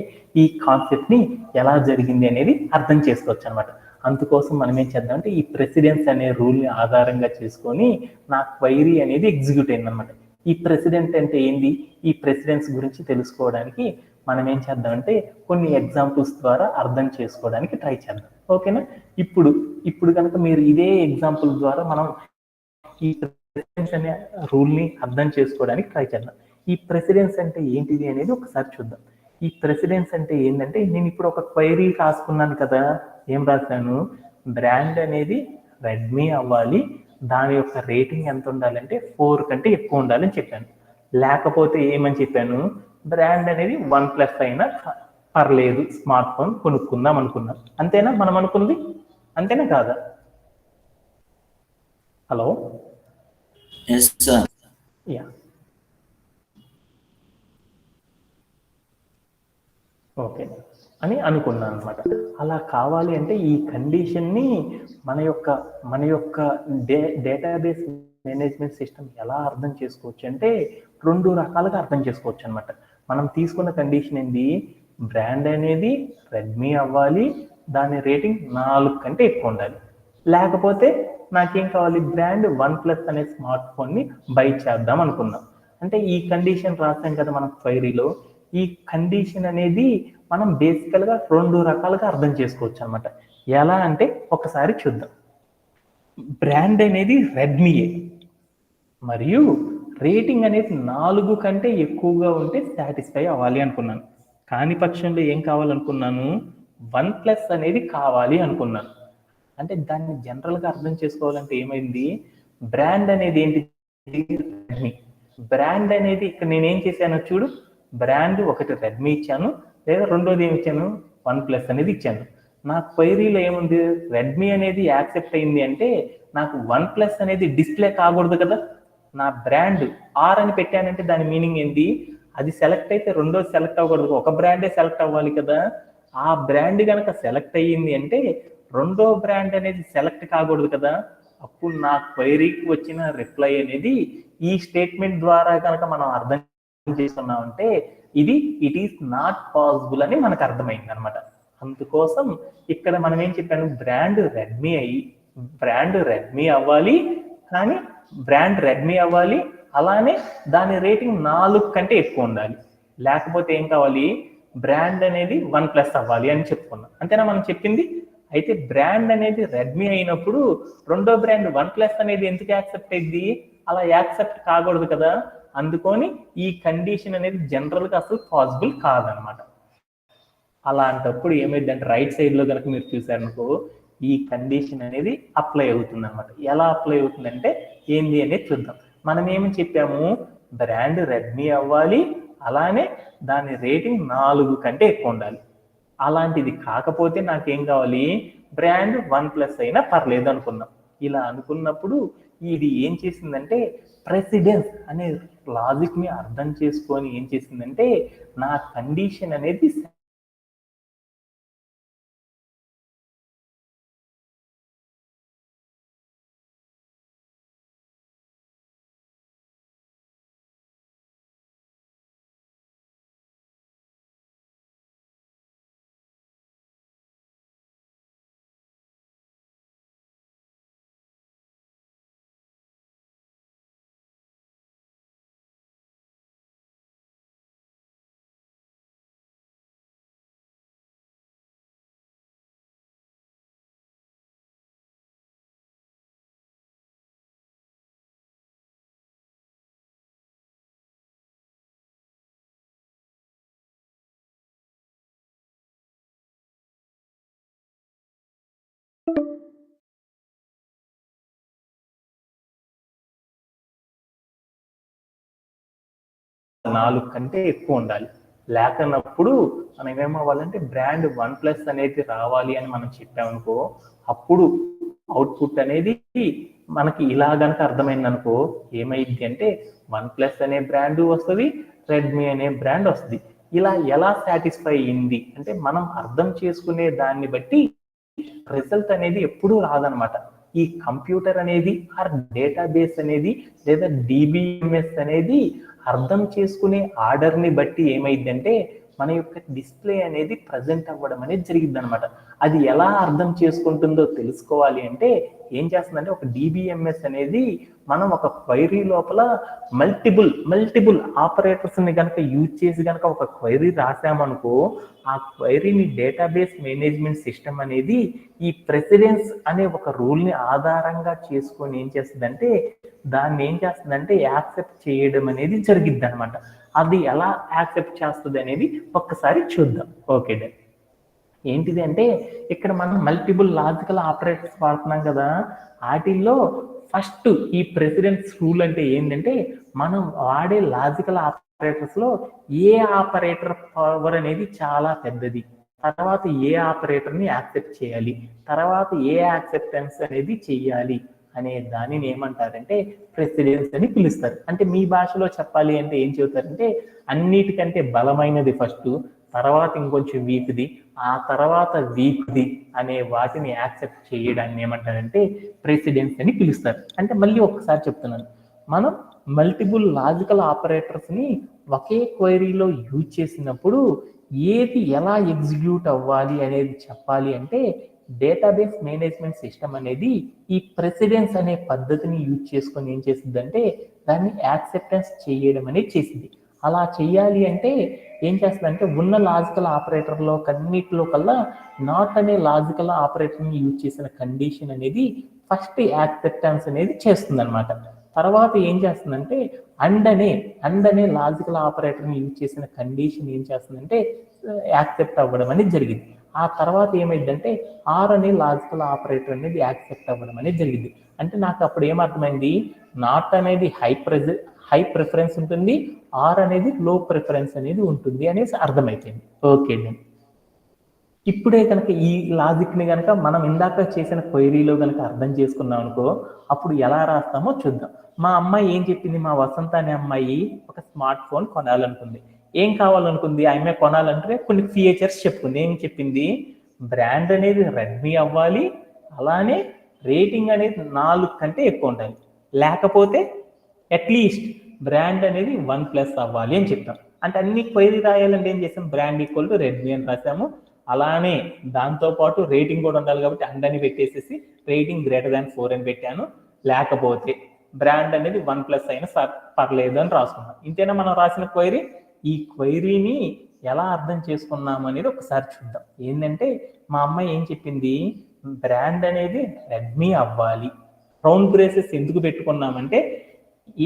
ఈ కాన్సెప్ట్ని ఎలా జరిగింది అనేది అర్థం చేసుకోవచ్చు అనమాట. అందుకోసం మనం ఏం చేద్దామంటే ఈ ప్రెసిడెన్స్ అనే రూల్ని ఆధారంగా చేసుకొని నా క్వైరీ అనేది ఎగ్జిక్యూట్ అయిందనమాట. ఈ ప్రెసిడెంట్ అంటే ఏంది, ఈ ప్రెసిడెన్స్ గురించి తెలుసుకోవడానికి మనం ఏం చేద్దామంటే కొన్ని ఎగ్జాంపుల్స్ ద్వారా అర్థం చేసుకోవడానికి ట్రై చేద్దాం. ఓకేనా? ఇప్పుడు కనుక మీరు ఇదే ఎగ్జాంపుల్ ద్వారా మనం ఈ ప్రెసిడెన్స్ అనే రూల్ని అర్థం చేసుకోవడానికి ట్రై చేద్దాం. ఈ ప్రెసిడెన్స్ అంటే ఏంటిది అనేది ఒకసారి చూద్దాం. ఈ ప్రెసిడెన్స్ అంటే ఏంటంటే, నేను ఇప్పుడు ఒక క్వైరీ రాసుకున్నాను కదా, ఏం రాశాను, బ్రాండ్ అనేది రెడ్మీ అవ్వాలి, దాని యొక్క రేటింగ్ ఎంత ఉండాలంటే 4 కంటే ఎక్కువ ఉండాలని చెప్పాను. లేకపోతే ఏమని చెప్పాను, బ్రాండ్ అనేది 1+ అయినా పర్లేదు, స్మార్ట్ ఫోన్ కొనుక్కుందాం అనుకున్నాం. అంతేనా మనం అనుకుంది? అంతేనా కాదా? హలో, యా, ఓకే అని అనుకున్నాను అనమాట. అలా కావాలి అంటే ఈ కండిషన్ని మన యొక్క డేటాబేస్ మేనేజ్మెంట్ సిస్టమ్ ఎలా అర్థం చేసుకోవచ్చు అంటే 2 రకాలుగా అర్థం చేసుకోవచ్చు అనమాట. మనం తీసుకున్న కండిషన్ ఏంది, బ్రాండ్ అనేది రెడ్మీ అవ్వాలి, దాని రేటింగ్ 4 కంటే ఎక్కువ ఉండాలి. లేకపోతే నాకేం కావాలి, బ్రాండ్ 1+ అనే స్మార్ట్ ఫోన్ని బై చేద్దాం అనుకున్నాం. అంటే ఈ కండిషన్ రాసాం కదా మనం క్వైరీలో. ఈ కండిషన్ అనేది మనం బేసికల్గా 2 రకాలుగా అర్థం చేసుకోవచ్చు అనమాట. ఎలా అంటే ఒకసారి చూద్దాం. బ్రాండ్ అనేది రెడ్మీయే మరియు రేటింగ్ అనేది 4 కంటే ఎక్కువగా ఉంటే సాటిస్ఫై అవ్వాలి అనుకున్నాను. కాని పక్షంలో ఏం కావాలనుకున్నాను, 1+ అనేది కావాలి అనుకున్నాను. అంటే దాన్ని జనరల్గా అర్థం చేసుకోవాలంటే ఏమైంది, బ్రాండ్ అనేది ఏంటి, రెడ్మీ. బ్రాండ్ అనేది ఇక్కడ నేనేం చేశానో చూడు, బ్రాండ్ ఒకటి రెడ్మీ ఇచ్చాను, లేదా రెండోది ఏమి ఇచ్చాను, 1+ అనేది ఇచ్చాను. నా క్వైరీలో ఏముంది, రెడ్మీ అనేది యాక్సెప్ట్ అయింది అంటే నాకు 1+ అనేది డిస్ప్లే కాకూడదు కదా. నా బ్రాండ్ ఆర్ అని పెట్టానంటే దాని మీనింగ్ ఏంటి, అది సెలెక్ట్ అయితే రెండోది సెలెక్ట్ అవ్వకూడదు, ఒక బ్రాండే సెలెక్ట్ అవ్వాలి కదా. ఆ బ్రాండ్ కనుక సెలెక్ట్ అయ్యింది అంటే రెండో బ్రాండ్ అనేది సెలెక్ట్ కాకూడదు కదా. అప్పుడు నా క్వైరీకి వచ్చిన రిప్లై అనేది ఈ స్టేట్మెంట్ ద్వారా కనుక మనం అర్థం చేసుకున్నామంటే ఇట్ ఈస్ నాట్ పాసిబుల్ అని మనకు అర్థమైంది అనమాట. అందుకోసం ఇక్కడ మనం ఏం చెప్పాను, బ్రాండ్ రెడ్మీ అవ్వాలి, కానీ బ్రాండ్ రెడ్మీ అవ్వాలి, అలానే దాని రేటింగ్ 4 కంటే ఎక్కువ ఉండాలి. లేకపోతే ఏం కావాలి, బ్రాండ్ అనేది 1+ అవ్వాలి అని చెప్పుకున్నాం. అంతేనా మనం చెప్పింది? అయితే బ్రాండ్ అనేది రెడ్మీ అయినప్పుడు రెండో బ్రాండ్ 1+ అనేది ఎందుకు యాక్సెప్ట్ అయింది, అలా యాక్సెప్ట్ కాకూడదు కదా. అందుకొని ఈ కండిషన్ అనేది జనరల్గా అసలు పాసిబుల్ కాదనమాట. అలాంటప్పుడు ఏమైందంటే రైట్ సైడ్లో కనుక మీరు చూసారనుకో, ఈ కండిషన్ అనేది అప్లై అవుతుంది అనమాట. ఎలా అప్లై అవుతుందంటే ఏంది అనేది చూద్దాం. మనం ఏమని చెప్పాము, బ్రాండ్ రెడ్మీ అవ్వాలి, అలానే దాని రేటింగ్ 4 కంటే ఎక్కువ ఉండాలి. అలాంటిది కాకపోతే నాకేం కావాలి, బ్రాండ్ 1+ అయినా పర్లేదు అనుకున్నాం. ఇలా అనుకున్నప్పుడు ఇది ఏం చేసిందంటే ప్రెసిడెన్స్ అనే లాజిక్ ని అర్థం చేసుకొని ఏం చేసిందంటే నా కండిషన్ అనేది నాలుగు కంటే ఎక్కువ ఉండాలి. లేకనప్పుడు మనం ఏమవ్వాలంటే బ్రాండ్ 1+ అనేది రావాలి అని మనం చెప్పామనుకో, అప్పుడు అవుట్పుట్ అనేది మనకి ఇలా గనక అర్థమైంది అనుకో, ఏమైంది అంటే 1+ అనే బ్రాండ్ వస్తుంది, రెడ్మీ అనే బ్రాండ్ వస్తుంది. ఇలా ఎలా సాటిస్ఫై అయింది అంటే మనం అర్థం చేసుకునే దాన్ని బట్టి రిజల్ట్ అనేది ఎప్పుడూ రాదనమాట. ఈ కంప్యూటర్ అనేది ఆర్ డేటాబేస్ అనేది లేదా డిబిఎంఎస్ అనేది అర్థం చేసుకునే ఆర్డర్ ని బట్టి ఏమైందంటే మన యొక్క డిస్ప్లే అనేది ప్రజెంట్ అవ్వడం అనేది జరిగింది అనమాట. అది ఎలా అర్థం చేసుకుంటుందో తెలుసుకోవాలి అంటే ఏం చేస్తుందంటే ఒక డిబిఎంఎస్ అనేది మనం ఒక క్వైరీ లోపల మల్టిపుల్ ఆపరేటర్స్ ని కనుక యూజ్ చేసి కనుక ఒక క్వైరీ రాసామనుకో, ఆ క్వైరీని డేటాబేస్ మేనేజ్మెంట్ సిస్టమ్ అనేది ఈ ప్రెసిడెన్స్ అనే ఒక రూల్ ని ఆధారంగా చేసుకొని ఏం చేస్తుందంటే దాన్ని ఏం చేస్తుందంటే యాక్సెప్ట్ చేయడం అనేది జరిగిద్ది అనమాట. అది ఎలా యాక్సెప్ట్ చేస్తుంది అనేది ఒక్కసారి చూద్దాం. ఓకే డే, ఏంటిది అంటే ఇక్కడ మనం మల్టిపుల్ లాజికల్ ఆపరేటర్స్ వాడుతున్నాం కదా, వాటిల్లో ఫస్ట్ ఈ ప్రెసిడెన్స్ రూల్ అంటే ఏంటంటే మనం వాడే లాజికల్ ఆపరేటర్స్ లో ఏ ఆపరేటర్ పవర్ అనేది చాలా పెద్దది, తర్వాత ఏ ఆపరేటర్ ని యాక్సెప్ట్ చేయాలి, తర్వాత ఏ యాక్సెప్టెన్స్ అనేది చెయ్యాలి అనే దానిని ఏమంటారంటే ప్రెసిడెన్స్ అని పిలుస్తారు. అంటే మీ భాషలో చెప్పాలి అంటే ఏం చెబుతారంటే అన్నిటికంటే బలమైనది ఫస్ట్, తర్వాత ఇంకొంచెం వీక్ది, ఆ తర్వాత వీక్ది అనే వాటిని యాక్సెప్ట్ చేయడాన్ని ఏమంటారంటే ప్రెసిడెన్స్ అని పిలుస్తారు. అంటే మళ్ళీ ఒకసారి చెప్తున్నాను, మనం మల్టిపుల్ లాజికల్ ఆపరేటర్స్ ని ఒకే క్వైరీలో యూజ్ చేసినప్పుడు ఏది ఎలా ఎగ్జిక్యూట్ అవ్వాలి అనేది చెప్పాలి అంటే డేటాబేస్ మేనేజ్మెంట్ సిస్టమ్ అనేది ఈ ప్రెసిడెన్స్ అనే పద్ధతిని యూజ్ చేసుకొని ఏం చేసిందంటే దాన్ని యాక్సెప్టెన్స్ చేయడం అనేది చేసింది. అలా చెయ్యాలి అంటే ఏం చేస్తుందంటే ఉన్న లాజికల్ ఆపరేటర్లో కన్నిటిలో కల్లా నాట్ అనే లాజికల్ ఆపరేటర్ని యూజ్ చేసిన కండిషన్ అనేది ఫస్ట్ యాక్సెప్టెన్స్ అనేది చేస్తుంది అనమాట. తర్వాత ఏం చేస్తుందంటే అండ్ అనే లాజికల్ ఆపరేటర్ని యూజ్ చేసిన కండిషన్ ఏం చేస్తుందంటే యాక్సెప్ట్ అవ్వడం అనేది జరిగింది. ఆ తర్వాత ఏమైందంటే ఆర్ అనే లాజికల్ ఆపరేటర్ అనేది యాక్సెప్ట్ అవ్వడం అనేది జరిగింది. అంటే నాకు అప్పుడు ఏమర్థమైంది, నాట్ అనేది హై ప్రిఫరెన్స్ ఉంటుంది, ఆర్ అనేది లో ప్రిఫరెన్స్ అనేది ఉంటుంది అనేసి అర్థమైపోయింది. ఓకే అండి, ఇప్పుడే కనుక ఈ లాజిక్ ని కనుక మనం ఇందాక చేసిన క్వైరీలో కనుక అర్థం చేసుకున్నాం అనుకో, అప్పుడు ఎలా రాస్తామో చూద్దాం. మా అమ్మాయి ఏం చెప్పింది, మా వసంత అనే అమ్మాయి ఒక స్మార్ట్ ఫోన్ కొనాలనుకుంది. ఏం కావాలనుకుంది, ఆమె కొనాలంటే కొన్ని ఫీచర్స్ చెప్పుకుంది. ఏం చెప్పింది, బ్రాండ్ అనేది రెడ్మీ అవ్వాలి, అలానే రేటింగ్ అనేది 4 కంటే ఎక్కువ ఉండాలి, లేకపోతే అట్లీస్ట్ బ్రాండ్ అనేది 1+ అవ్వాలి అని చెప్పాం. అంటే అన్ని క్వైరీ రాయాలంటే ఏం చేసాం, బ్రాండ్ ఈక్వల్ టు రెడ్మీ అని రాసాము. అలానే దాంతోపాటు రేటింగ్ కూడా ఉండాలి కాబట్టి అండని పెట్టేసేసి రేటింగ్ >4 అని పెట్టాను, లేకపోతే బ్రాండ్ అనేది 1+ అయినా పర్లేదు అని రాసుకున్నాం. ఇంతేనా మనం రాసిన క్వైరీ. ఈ క్వైరీని ఎలా అర్థం చేసుకున్నాం అనేది ఒకసారి చూద్దాం. ఏంటంటే మా అమ్మాయి ఏం చెప్పింది, బ్రాండ్ అనేది రెడ్మీ అవ్వాలి. రౌండ్ బ్రేసెస్ ఎందుకు పెట్టుకున్నామంటే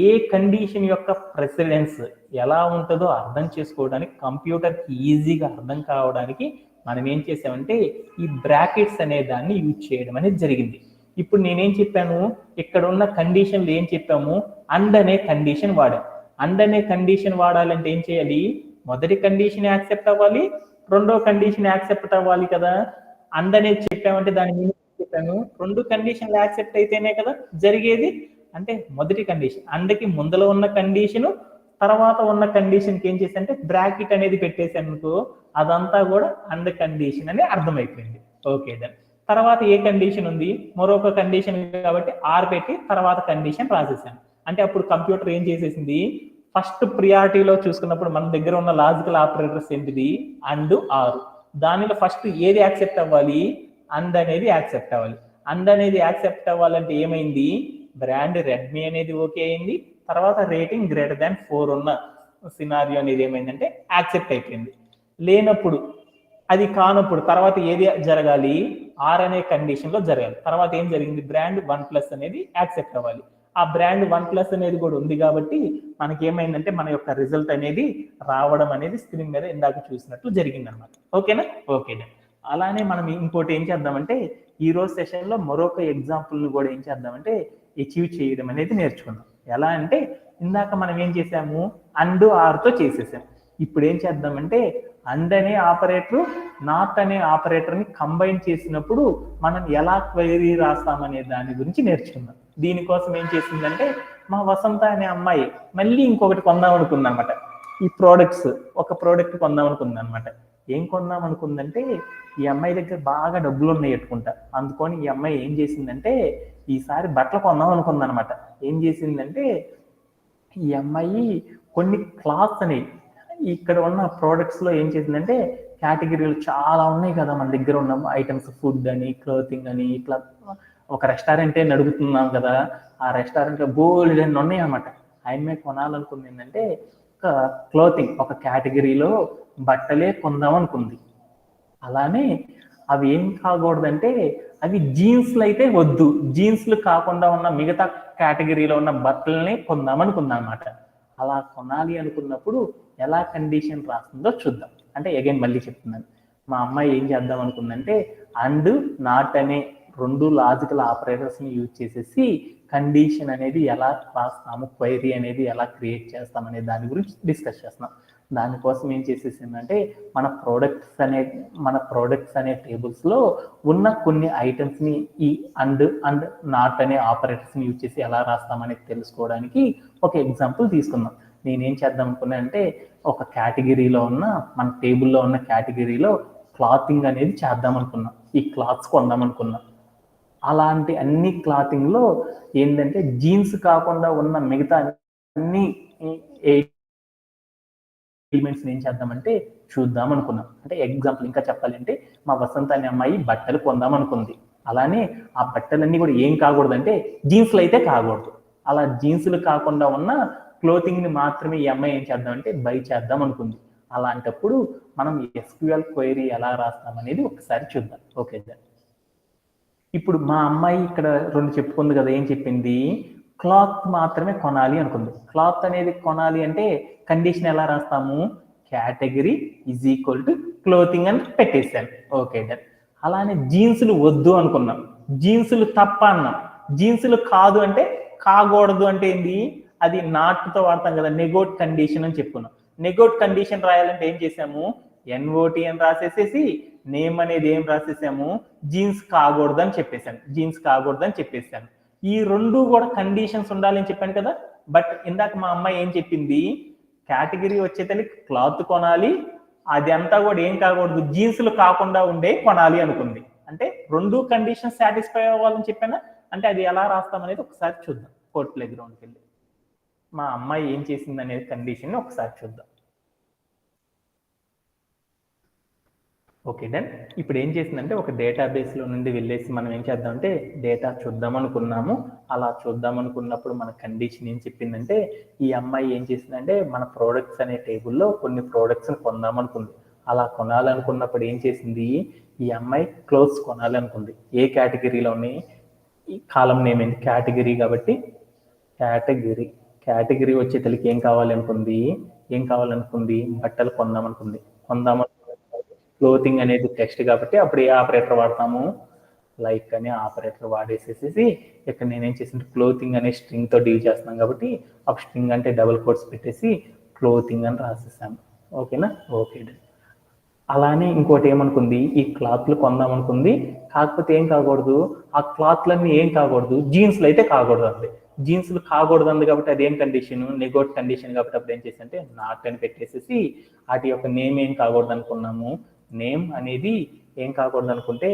ఏ కండిషన్ యొక్క ప్రెసిడెన్స్ ఎలా ఉంటుందో అర్థం చేసుకోవడానికి, కంప్యూటర్కి ఈజీగా అర్థం కావడానికి మనం ఏం చేసామంటే ఈ బ్రాకెట్స్ అనే దాన్ని యూజ్ చేయడం అనేది జరిగింది. ఇప్పుడు నేనేం చెప్పాను, ఇక్కడ ఉన్న కండిషన్లు ఏం చెప్పాము, అండ్ అనే కండిషన్ వాడాం. అండ్ అనే కండిషన్ వాడాలంటే ఏం చేయాలి? మొదటి కండిషన్ యాక్సెప్ట్ అవ్వాలి, రెండో కండిషన్ యాక్సెప్ట్ అవ్వాలి కదా. అండ్ అనేది చెప్పామంటే దాని మీనింగ్ చెప్పాను, రెండు కండిషన్లు యాక్సెప్ట్ అయితేనే కదా జరిగేది. అంటే మొదటి కండిషన్ అండ్కి ముందర ఉన్న కండిషను, తర్వాత ఉన్న కండిషన్కి ఏం చేసి అంటే బ్రాకెట్ అనేది పెట్టేసాను అనుకో, అదంతా కూడా అండ్ కండిషన్ అని అర్థమైపోయింది. ఓకే దెన్ తర్వాత ఏ కండిషన్ ఉంది? మరొక కండిషన్ కాబట్టి ఆర్ పెట్టి తర్వాత కండిషన్ రాసేసాను. అంటే అప్పుడు కంప్యూటర్ ఏం చేసేసింది, ఫస్ట్ ప్రియారిటీలో చూసుకున్నప్పుడు మన దగ్గర ఉన్న లాజికల్ ఆపరేటర్స్ ఏంటిది? And or. దానిలో ఫస్ట్ ఏది యాక్సెప్ట్ అవ్వాలి? అండ్ అనేది యాక్సెప్ట్ అవ్వాలి. అండ్ అనేది యాక్సెప్ట్ అవ్వాలంటే ఏమైంది? బ్రాండ్ రెడ్మీ అనేది ఓకే అయింది, తర్వాత రేటింగ్ గ్రేటర్ దాన్ 4 ఉన్న సినారియో అనేది ఏమైందంటే యాక్సెప్ట్ అయిపోయింది. లేనప్పుడు, అది కానప్పుడు తర్వాత ఏది జరగాలి? ఆర్ అనే కండిషన్ లో జరగాలి. తర్వాత ఏం జరిగింది? బ్రాండ్ 1+ అనేది యాక్సెప్ట్ అవ్వాలి. ఆ బ్రాండ్ 1+ అనేది కూడా ఉంది కాబట్టి మనకి ఏమైందంటే మన యొక్క రిజల్ట్ అనేది రావడం అనేది స్క్రీన్ మీద ఇందాక చూసినట్లు జరిగింది అనమాట. ఓకేనా? ఓకేనా. అలానే మనం ఇంకోటి ఏం చేద్దామంటే ఈ రోజు సెషన్ లో మరొక ఎగ్జాంపుల్ ని కూడా ఏం చేద్దామంటే అచీవ్ చేయడం అనేది నేర్చుకుందాం. ఎలా అంటే ఇందాక మనం ఏం చేసాము? అండ్ ఆర్తో చేసేసాం. ఇప్పుడు ఏం చేద్దామంటే అండ్ అనే ఆపరేటర్, నాట్ అనే ఆపరేటర్ ని కంబైన్ చేసినప్పుడు మనం ఎలా క్వైరీ రాస్తామనే దాని గురించి నేర్చుకుందాం. దీనికోసం ఏం చేసిందంటే మా వసంత అనే అమ్మాయి మళ్ళీ ఇంకొకటి కొందాం అనుకుంది అనమాట. ఈ ప్రోడక్ట్స్, ఒక ప్రోడక్ట్ కొందాం అనుకుంది అనమాట. ఏం కొందాం అనుకుందంటే ఈ అమ్మాయి దగ్గర బాగా డబ్బులు ఉన్నాయి పెట్టుకుంటా. అందుకొని ఈ అమ్మాయి ఏం చేసిందంటే ఈసారి బట్టలు కొందాం అనుకుంది అనమాట. ఏం చేసిందంటే ఈ అమ్మాయి కొన్ని క్లాత్స్ అనేవి ఇక్కడ ఉన్న ప్రోడక్ట్స్ లో ఏం చేసిందంటే కేటగిరీలు చాలా ఉన్నాయి కదా మన దగ్గర ఉన్న ఐటమ్స్, ఫుడ్ అని, క్లోతింగ్ అని, ఇట్లా ఒక రెస్టారెంటే నడుపుతున్నాం కదా, ఆ రెస్టారెంట్ లో బోల్డ్ అన్ని ఉన్నాయి అనమాట. ఆయన కొనాలనుకుంది ఏంటంటే ఒక క్లోతింగ్, ఒక కేటగిరీలో బట్టలే కొందాం అనుకుంది. అలానే అవి ఏం కాకూడదంటే అవి జీన్స్లు అయితే వద్దు, జీన్స్లు కాకుండా ఉన్న మిగతా కేటగిరీలో ఉన్న బట్టల్ని కొందాం అనుకుందాం అనమాట. అలా కొనాలి అనుకున్నప్పుడు ఎలా కండిషన్ రాస్తుందో చూద్దాం. అంటే అగైన్ మళ్ళీ చెప్తున్నాను, మా అమ్మాయి ఏం చేద్దాం అనుకుందంటే అండ్ నాట్ అనే రెండు లాజికల్ ఆపరేటర్స్ ని యూజ్ చేసేసి కండిషన్ అనేది ఎలా రాస్తాము, క్వైరీ అనేది ఎలా క్రియేట్ చేస్తాం అనే దాని గురించి డిస్కస్ చేస్తున్నాం. దానికోసం ఏం చేసేసిందంటే మన ప్రోడక్ట్స్ అనే టేబుల్స్ లో ఉన్న కొన్ని ఐటమ్స్ ని ఈ అండ్ నాట్ అనే ఆపరేటర్స్ ని యూజ్ చేసి ఎలా రాస్తామనేది తెలుసుకోవడానికి ఒక ఎగ్జాంపుల్ తీసుకుందాం. నేనేం చేద్దాం అనుకున్నా అంటే ఒక కేటగిరీలో ఉన్న మన టేబుల్లో ఉన్న కేటగిరీలో క్లాతింగ్ అనేది చేద్దాం అనుకున్నా, ఈ క్లాత్స్ కొందాం అనుకున్నా. అలాంటి అన్ని క్లాతింగ్ లో ఏంటంటే జీన్స్ కాకుండా ఉన్న మిగతా అన్ని ఎలిమెంట్స్ ఏం చేద్దామంటే చూద్దాం అనుకున్నాం. అంటే ఎగ్జాంపుల్ ఇంకా చెప్పాలంటే మా వసంత అనే అమ్మాయి బట్టలు కొందాం అనుకుంది. అలానే ఆ బట్టలన్నీ కూడా ఏం కాకూడదంటే జీన్స్లు అయితే కాకూడదు. అలా జీన్స్లు కాకుండా ఉన్న క్లోతింగ్ ని మాత్రమే ఈ అమ్మాయి ఏం చేద్దామంటే బై చేద్దాం అనుకుంది. అలాంటప్పుడు మనం SQL క్వైరీ ఎలా రాస్తాం అనేది ఒకసారి చూద్దాం. Okay sir. ఇప్పుడు మా అమ్మాయి ఇక్కడ రెండు చెప్పుకుంది కదా, ఏం చెప్పింది? క్లాత్ మాత్రమే కొనాలి అనుకుంది. క్లాత్ అనేది కొనాలి అంటే కండిషన్ ఎలా రాస్తాము? Category is equal to clothing అని పెట్టేశాను. Okay done. అలానే జీన్సులు వద్దు అనుకున్నాం, జీన్సులు తప్ప అన్నాం. జీన్సులు కాదు అంటే కాకూడదు అంటే ఏంది? అది నాట్తో వాడతాం కదా, నెగోట్ కండిషన్ అని చెప్పుకున్నాం. నెగోట్ కండిషన్ రాయాలంటే ఏం చేసాము? NOT అని రాసేసేసి నేమ్ అనేది ఏం రాసేసాము? జీన్స్ కాకూడదు అని చెప్పేశాను, జీన్స్ కాకూడదు అని చెప్పేశాను. ఈ రెండు కూడా కండిషన్స్ ఉండాలని చెప్పాను కదా. బట్ ఇందాక మా అమ్మాయి ఏం చెప్పింది? కేటగిరీ వచ్చేతల్లి క్లాత్ కొనాలి, అది అంతా కూడా ఏం కాకూడదు, జీన్స్లు కాకుండా ఉండే కొనాలి అనుకుంది. అంటే రెండు కండిషన్ సాటిస్ఫై అవ్వాలని చెప్పానా. అంటే అది ఎలా రాస్తాం అనేది ఒకసారి చూద్దాం. కోర్ట్ ప్లే గ్రౌండ్కి వెళ్ళి మా అమ్మాయి ఏం చేసింది అనేది కండిషన్ ఒకసారి చూద్దాం. Okay done. ఇప్పుడు ఏం చేసిందంటే ఒక డేటాబేస్లో నుండి వెళ్ళేసి మనం ఏం చేద్దామంటే డేటా చూద్దాం అనుకున్నాము. అలా చూద్దాం అనుకున్నప్పుడు మన కండిషన్ ఏం చెప్పిందంటే ఈ అమ్మాయి ఏం చేసిందంటే మన ప్రోడక్ట్స్ అనే టేబుల్లో కొన్ని ప్రోడక్ట్స్ని కొందాం అనుకుంది. అలా కొనాలనుకున్నప్పుడు ఏం చేసింది? ఈ అమ్మాయి క్లోత్స్ కొనాలనుకుంది. ఏ కేటగిరీలో ఉన్నాయి? ఈ కాలం నేమ్ ఏంటి? కేటగిరీ కాబట్టి కేటగిరీ వచ్చే తల్లికి ఏం కావాలనుకుంది? బట్టలు కొందాం అనుకుంది. క్లోతింగ్ అనేది టెక్స్ట్ కాబట్టి అప్పుడు ఏ ఆపరేటర్ వాడతాము? లైక్ అనే ఆపరేటర్ వాడేసేసి ఇక్కడ నేనేం చేసింటే క్లోతింగ్ అనే స్ట్రింగ్తో డీల్ చేస్తున్నాను కాబట్టి ఒక స్ట్రింగ్ అంటే డబుల్ కోట్స్ పెట్టేసి క్లోతింగ్ అని రాసేసాను. ఓకేనా? ఓకే. అలానే ఇంకోటి ఏమనుకుంది, ఈ క్లాత్లు కొందాం అనుకుంది, కాకపోతే ఏం కాకూడదు, ఆ క్లాత్లన్నీ ఏం కాకూడదు, జీన్స్లు అయితే కాకూడదు అంది. జీన్స్లు కాకూడదు అంది కాబట్టి అదేం కండిషన్, నెగోట్ కండిషన్ కాబట్టి అప్పుడు ఏం చేసింటే నాట్ అని పెట్టేసేసి వాటి యొక్క నేమ్ ఏం కాకూడదు అనుకున్నాము. నేమ్ అనేది ఏం కాకూడదు అనుకుంటే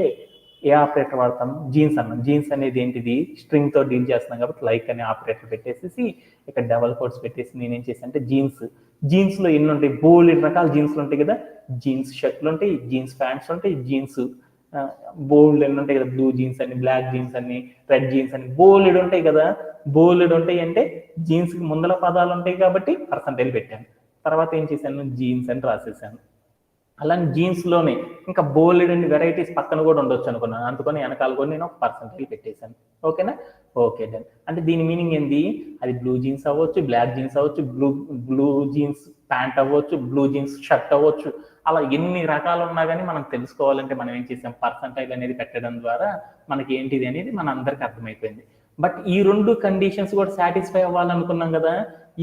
ఏ ఆపరేటర్ వాడతాం, జీన్స్ అన్నాం. జీన్స్ అనేది ఏంటిది, స్ట్రింగ్తో డీల్ చేస్తున్నాం కాబట్టి లైక్ అనే ఆపరేటర్ పెట్టేసేసి ఇక్కడ డబల్ కోట్స్ పెట్టేసి నేనేం చేశాను అంటే జీన్స్లో ఎన్ని ఉంటాయి, బోల్డ్ రకాల జీన్స్లు ఉంటాయి కదా, జీన్స్ షర్ట్లు ఉంటాయి, జీన్స్ ప్యాంట్స్ ఉంటాయి, జీన్స్ బోల్డ్ ఎన్ని ఉంటాయి కదా, బ్లూ జీన్స్ అని, బ్లాక్ జీన్స్ అని, రెడ్ జీన్స్ అని, బోల్డ్ ఉంటాయి కదా. బోల్డ్ ఉంటాయి అంటే జీన్స్కి ముందల పదాలు ఉంటాయి కాబట్టి పర్సంటేజ్ పెట్టాను. తర్వాత ఏం చేశాను, జీన్స్ అని రాసేసాను. అలానే జీన్స్లోనే ఇంకా బోల్డ్ అండ్ వెరైటీస్ పక్కన కూడా ఉండొచ్చు అనుకున్నాను, అందుకని వెనకాల కూడా నేను ఒక పర్సంటేజ్ పెట్టేశాను. ఓకేనా? Okay done. అంటే దీని మీనింగ్ ఏంది, అది బ్లూ జీన్స్ అవ్వచ్చు, బ్లాక్ జీన్స్ అవ్వచ్చు, బ్లూ జీన్స్ ప్యాంట్ అవ్వచ్చు, బ్లూ జీన్స్ షర్ట్ అవ్వచ్చు. అలా ఎన్ని రకాలు ఉన్నా కానీ మనం తెలుసుకోవాలంటే మనం ఏం చేసాం, పర్సంటైల్ అనేది పెట్టడం ద్వారా మనకి ఏంటిది అనేది మన అందరికి అర్థమైపోయింది. బట్ ఈ రెండు కండిషన్స్ కూడా సాటిస్ఫై అవ్వాలనుకున్నాం కదా,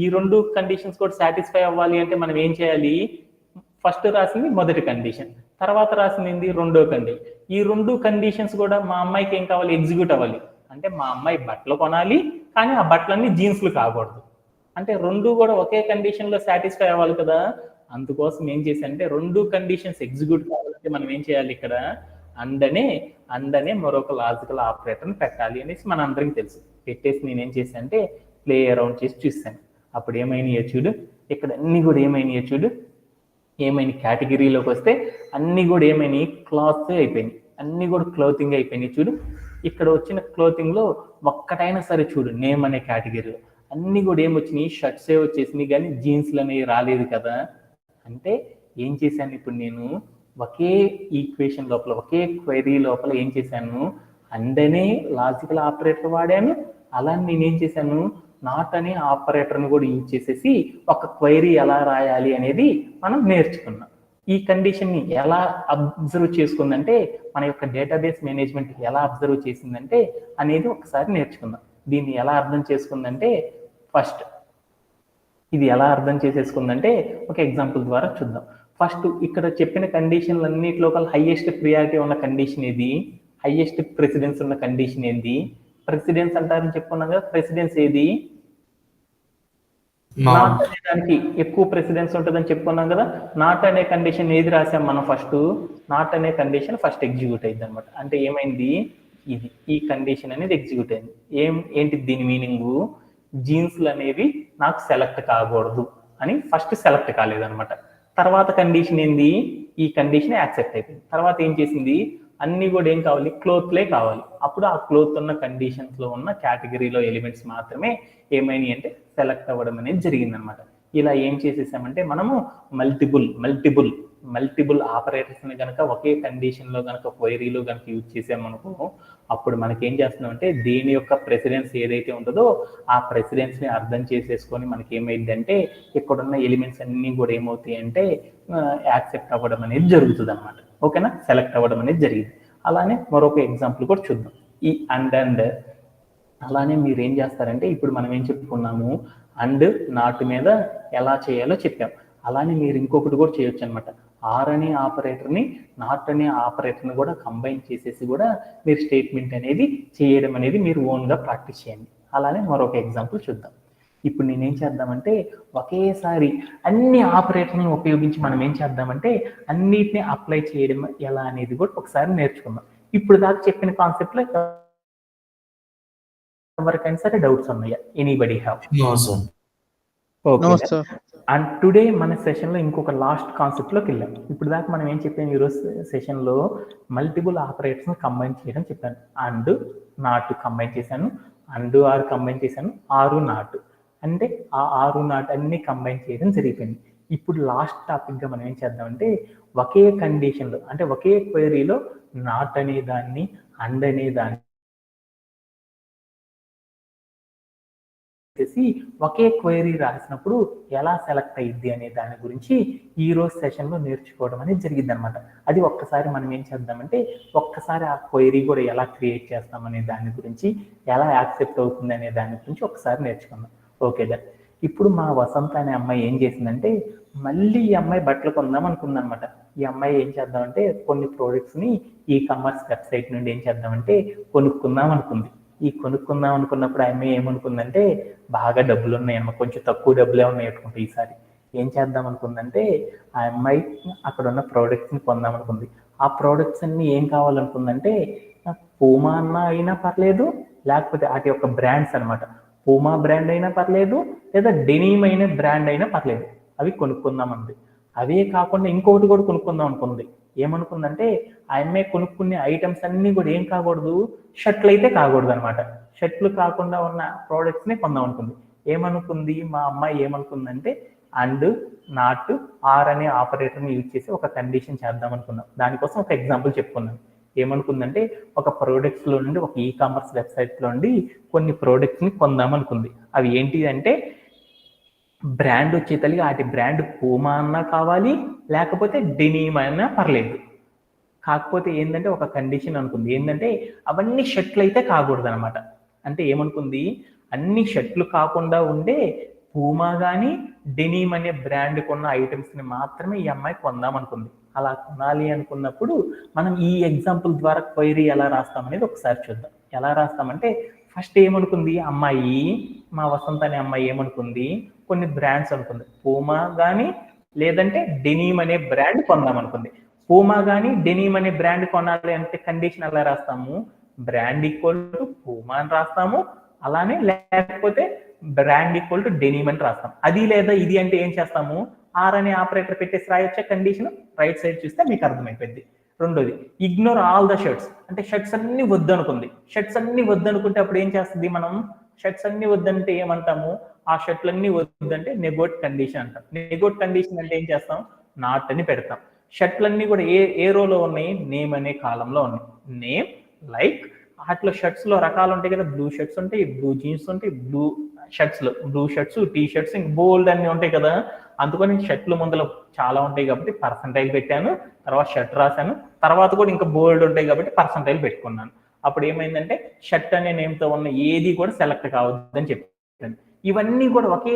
ఈ రెండు కండిషన్స్ కూడా సాటిస్ఫై అవ్వాలి అంటే మనం ఏం చేయాలి, ఫస్ట్ రాసింది మొదటి కండిషన్, తర్వాత రాసింది రెండో కండిషన్. ఈ రెండు కండిషన్స్ కూడా మా అమ్మాయికి ఏం కావాలి, ఎగ్జిక్యూట్ అవ్వాలి. అంటే మా అమ్మాయి బట్టలు కొనాలి, కానీ ఆ బట్టలన్నీ జీన్స్లు కాకూడదు. అంటే రెండు కూడా ఒకే కండిషన్లో సాటిస్ఫై అవ్వాలి కదా. అందుకోసం ఏం చేశానంటే రెండు కండిషన్స్ ఎగ్జిక్యూట్ కావాలంటే మనం ఏం చేయాలి, ఇక్కడ అండనే మరొక లాజికల్ ఆపరేటర్ని పెట్టాలి అనేసి మన అందరికీ తెలుసు. పెట్టేసి నేనేం చేశాను అంటే ప్లే అరౌండ్ చేసి చూస్తాను. అప్పుడు ఏమైనాయో చూడు, ఇక్కడ అన్ని కూడా ఏమైనాయో చూడు, ఏమైనా కేటగిరీలోకి వస్తే అన్ని కూడా ఏమైనాయి, క్లాత్స్ అయిపోయినాయి, అన్ని కూడా క్లోతింగ్ అయిపోయినాయి. చూడు, ఇక్కడ వచ్చిన క్లోతింగ్లో ఒక్కటైనా సరే చూడు, నేమ్ అనే కేటగిరీలో అన్ని కూడా ఏమొచ్చినాయి, షర్ట్సే వచ్చేసినాయి కానీ జీన్స్లు అనేవి రాలేదు కదా. అంటే ఏం చేశాను, ఇప్పుడు నేను ఒకే ఈక్వేషన్ లోపల, ఒకే క్వైరీ లోపల ఏం చేశాను, అండనే లాజికల్ ఆపరేటర్ వాడాను, అలా నేనేం చేశాను, నాట్ అనే ఆపరేటర్ని కూడా యూజ్ చేసేసి ఒక క్వైరీ ఎలా రాయాలి అనేది మనం నేర్చుకున్నాం. ఈ కండిషన్ని ఎలా అబ్జర్వ్ చేసుకుందంటే, మన యొక్క డేటాబేస్ మేనేజ్మెంట్ ఎలా అబ్జర్వ్ చేసిందంటే అనేది ఒకసారి నేర్చుకుందాం. దీన్ని ఎలా అర్థం చేసుకుందంటే, ఫస్ట్ ఇది ఎలా అర్థం చేసేసుకుందంటే ఒక ఎగ్జాంపుల్ ద్వారా చూద్దాం. ఫస్ట్ ఇక్కడ చెప్పిన కండిషన్లన్నిటిలో కల్లా హైయెస్ట్ ప్రియారిటీ ఉన్న కండిషన్ ఏది, హైయెస్ట్ ప్రెసిడెన్స్ ఉన్న కండిషన్ ఏంది, ప్రెసిడెన్స్ అంటారని చెప్పుకున్నాం కదా, ప్రెసిడెన్స్ ఏది, నాట్ అనే దానికి ఎక్కువ ప్రెసిడెన్స్ ఉంటుందని చెప్పుకున్నాం కదా. నాట్ అనే కండిషన్ ఏది రాసాం మనం, ఫస్ట్ నాట్ అనే కండిషన్ ఫస్ట్ ఎగ్జిక్యూట్ అయింది అనమాట. అంటే ఏమైంది, ఇది ఈ కండిషన్ అనేది ఎగ్జిక్యూట్ అయింది. ఏంటి దీని మీనింగు, జీన్స్లు అనేవి నాకు సెలెక్ట్ కాకూడదు అని ఫస్ట్ సెలెక్ట్ కాలేదనమాట. తర్వాత కండిషన్ ఏంది, ఈ కండిషన్ యాక్సెప్ట్ అయిపోయింది. తర్వాత ఏం చేసింది, అన్ని కూడా ఏం కావాలి, క్లోత్లే కావాలి. అప్పుడు ఆ క్లోత్ ఉన్న కండిషన్స్లో ఉన్న కేటగిరీలో ఎలిమెంట్స్ మాత్రమే ఏమైనాయి అంటే సెలెక్ట్ అవ్వడం అనేది జరిగిందనమాట. ఇలా ఏం చేసేసామంటే మనము మల్టిపుల్ ఆపరేటర్స్ని కనుక ఒకే కండిషన్లో కనుక క్వైరీలో కనుక యూజ్ చేసామనుకో, అప్పుడు మనకి ఏం చేస్తున్నామంటే దేని యొక్క ప్రెసిడెన్స్ ఏదైతే ఉంటుందో ఆ ప్రెసిడెన్స్ని అర్థం చేసేసుకొని మనకి ఏమైందంటే ఇక్కడున్న ఎలిమెంట్స్ అన్నీ కూడా ఏమవుతాయి అంటే యాక్సెప్ట్ అవ్వడం అనేది జరుగుతుంది అనమాట. ఓకేనా, సెలెక్ట్ అవ్వడం అనేది జరిగింది. అలానే మరొక ఎగ్జాంపుల్ కూడా చూద్దాం. ఈ అండ్ అలానే మీరు ఏం చేస్తారంటే, ఇప్పుడు మనం ఏం చెప్పుకున్నాము, అండ్ నాట్ మీద ఎలా చేయాలో చెప్పాం. అలానే మీరు ఇంకొకటి కూడా చేయొచ్చు అనమాట. ఆర్ అనే ఆపరేటర్ని నాట్ అనే ఆపరేటర్ని కూడా కంబైన్ చేసేసి కూడా మీరు స్టేట్మెంట్ అనేది చేయడం అనేది మీరు ఓన్గా ప్రాక్టీస్ చేయండి. అలానే మరొక ఎగ్జాంపుల్ చూద్దాం. ఇప్పుడు నేనేం చేద్దామంటే ఒకేసారి అన్ని ఆపరేటర్లను ఉపయోగించి మనం ఏం చేద్దామంటే అన్నిటిని అప్లై చేయడం ఎలా అనేది కూడా ఒకసారి నేర్చుకుందాం. ఇప్పుడు దాకా చెప్పిన కాన్సెప్ట్లో ఎవరికైనా సరే డౌట్స్ ఉన్నాయా? Anybody have? No, sir. Okay sir. And today మన సెషన్లో ఇంకొక లాస్ట్ కాన్సెప్ట్లోకి వెళ్ళాం. ఇప్పుడు దాకా మనం ఏం చెప్పాము, ఈరోజు సెషన్లో మల్టిపుల్ ఆపరేటర్స్ని కంబైన్ చేయడం చెప్పాను. అండ్ నాట్ కంబైన్ చేశాను, అండ్ ఆర్ కంబైన్ చేశాను, ఆరు నాట్ అంటే ఆ ఆరు నాట్ అన్ని కంబైన్ చేయడం జరిగిపోయింది. ఇప్పుడు లాస్ట్ టాపిక్గా మనం ఏం చేద్దామంటే ఒకే కండిషన్లో అంటే ఒకే క్వైరీలో నాట్ అనే దాన్ని అండ్ అనే దాన్ని చేసి ఒకే క్వైరీ రాసినప్పుడు ఎలా సెలెక్ట్ అయ్యిద్ది అనే దాని గురించి ఈ రోజు సెషన్లో నేర్చుకోవడం అనేది జరిగింది అనమాట. అది ఒక్కసారి మనం ఏం చేద్దామంటే ఒక్కసారి ఆ క్వైరీ కూడా ఎలా క్రియేట్ చేస్తామనే దాని గురించి, ఎలా యాక్సెప్ట్ అవుతుంది అనే దాని గురించి ఒకసారి నేర్చుకుందాం. Okay then. ఇప్పుడు మా వసంత అనే అమ్మాయి ఏం చేసిందంటే మళ్ళీ ఈ అమ్మాయి బట్టలు కొందాం అనుకుందనమాట. ఈ అమ్మాయి ఏం చేద్దామంటే కొన్ని ప్రోడక్ట్స్ని ఈ కామర్స్ వెబ్సైట్ నుండి ఏం చేద్దామంటే కొనుక్కుందాం అనుకుంది. ఈ కొనుక్కుందాం అనుకున్నప్పుడు ఆ అమ్మాయి ఏమనుకుందంటే బాగా డబ్బులు ఉన్నాయన్నమాట, కొంచెం తక్కువ డబ్బులే ఉన్నాయి అనుకుంటే ఈసారి ఏం చేద్దాం అనుకుందంటే ఆ అమ్మాయి అక్కడ ఉన్న ప్రోడక్ట్స్ని కొందాం అనుకుంది. ఆ ప్రోడక్ట్స్ అన్ని ఏం కావాలనుకుందంటే పూమా అన్న అయినా పర్లేదు, లేకపోతే వాటి యొక్క బ్రాండ్స్ అనమాట, పూమా బ్రాండ్ అయినా పర్లేదు, లేదా డెనీమ్ అయిన బ్రాండ్ అయినా పర్లేదు, అవి కొనుక్కుందాం అంది. అవే కాకుండా ఇంకొకటి కూడా కొనుక్కుందాం అనుకుంది. ఏమనుకుందంటే ఆ అమ్మాయి కొనుక్కునే ఐటమ్స్ అన్ని కూడా ఏం కాకూడదు, షర్ట్లు అయితే కాకూడదు అనమాట. షర్ట్లు కాకుండా ఉన్న ప్రోడక్ట్స్ని కొందాం అనుకుంది. ఏమనుకుంది మా అమ్మాయి ఏమనుకుందంటే అండ్ నాట్ ఆర్ అనే ఆపరేటర్ని యూజ్ చేసి ఒక కండిషన్ చేద్దాం అనుకున్నాం. దానికోసం ఒక ఎగ్జాంపుల్ చెప్పుకున్నాం. ఏమనుకుందంటే ఒక ప్రోడక్ట్స్లో నుండి ఒక ఈ కామర్స్ వెబ్సైట్లో నుండి కొన్ని ప్రోడక్ట్స్ని కొందాం అనుకుంది. అవి ఏంటి అంటే బ్రాండ్ వచ్చేతలిగి వాటి బ్రాండ్ పూమా అన్నా కావాలి, లేకపోతే డెనీమ్ అయినా పర్లేదు. కాకపోతే ఏంటంటే ఒక కండిషన్ అనుకుంది. ఏంటంటే అవన్నీ షర్ట్లు అయితే కాకూడదు అనమాట. అంటే ఏమనుకుంది, అన్ని షర్ట్లు కాకుండా ఉండే పూమా కానీ డెనీమ్ అనే బ్రాండ్ కొన్న ఐటమ్స్ని మాత్రమే ఈ అమ్మాయి కొందాం అనుకుంది. అలా కొనాలి అనుకున్నప్పుడు మనం ఈ ఎగ్జాంపుల్ ద్వారా క్వైరీ ఎలా రాస్తామనేది ఒకసారి చూద్దాం. ఎలా రాస్తామంటే ఫస్ట్ ఏమనుకుంది అమ్మాయి, మా వసంత అనే అమ్మాయి ఏమనుకుంది, కొన్ని బ్రాండ్స్ అనుకుంది. పూమా కానీ లేదంటే డెనీమ్ అనే బ్రాండ్ కొందాం అనుకుంది. పూమా కానీ డెనీమ్ అనే బ్రాండ్ కొనాలి అంటే కండిషన్ ఎలా రాస్తాము, బ్రాండ్ ఈక్వల్ టు పూమా అని రాస్తాము, అలానే లేకపోతే బ్రాండ్ ఈక్వల్ టు డెనీమ్ అని రాస్తాం. అది లేదా ఇది అంటే ఏం చేస్తాము, ఆర్ అనే ఆపరేటర్ పెట్టేసి రాయొచ్చే కండిషన్. రైట్ సైడ్ చూస్తే మీకు అర్థమైపోయింది. రెండోది ఇగ్నోర్ ఆల్ ద షర్ట్స్, అంటే షర్ట్స్ అన్ని వద్దు అనుకుంది. షర్ట్స్ అన్ని వద్దు అనుకుంటే అప్పుడు ఏం చేస్తుంది, మనం షర్ట్స్ అన్ని వద్దంటే ఏమంటాము, ఆ షర్ట్లన్నీ వద్దంటే నెగోట్ కండిషన్ అంటాం. నెగోట్ కండిషన్ అంటే ఏం చేస్తాం, నాట్ అని పెడతాం. షర్ట్లన్నీ కూడా ఏ రోలో ఉన్నాయి, నేమ్ అనే కాలంలో ఉన్నాయి. నేమ్ లైక్ వాటిలో షర్ట్స్ లో రకాలు ఉంటాయి కదా, బ్లూ షర్ట్స్ ఉంటాయి, బ్లూ జీన్స్ ఉంటాయి, బ్లూ షర్ట్స్ లో బ్లూ షర్ట్స్, టీ షర్ట్స్, ఇంక బోల్డ్ అన్ని ఉంటాయి కదా. అందుకని షర్ట్లు ముందులో చాలా ఉంటాయి కాబట్టి పర్సంటైల్ పెట్టాను, తర్వాత షర్ట్ రాశాను, తర్వాత కూడా ఇంకా బోల్డ్ ఉంటాయి కాబట్టి పర్సంటైల్ పెట్టుకున్నాను. అప్పుడు ఏమైందంటే షర్ట్ అనే నేమ్తో ఉన్న ఏది కూడా సెలెక్ట్ కావద్దని చెప్పాను. ఇవన్నీ కూడా ఒకే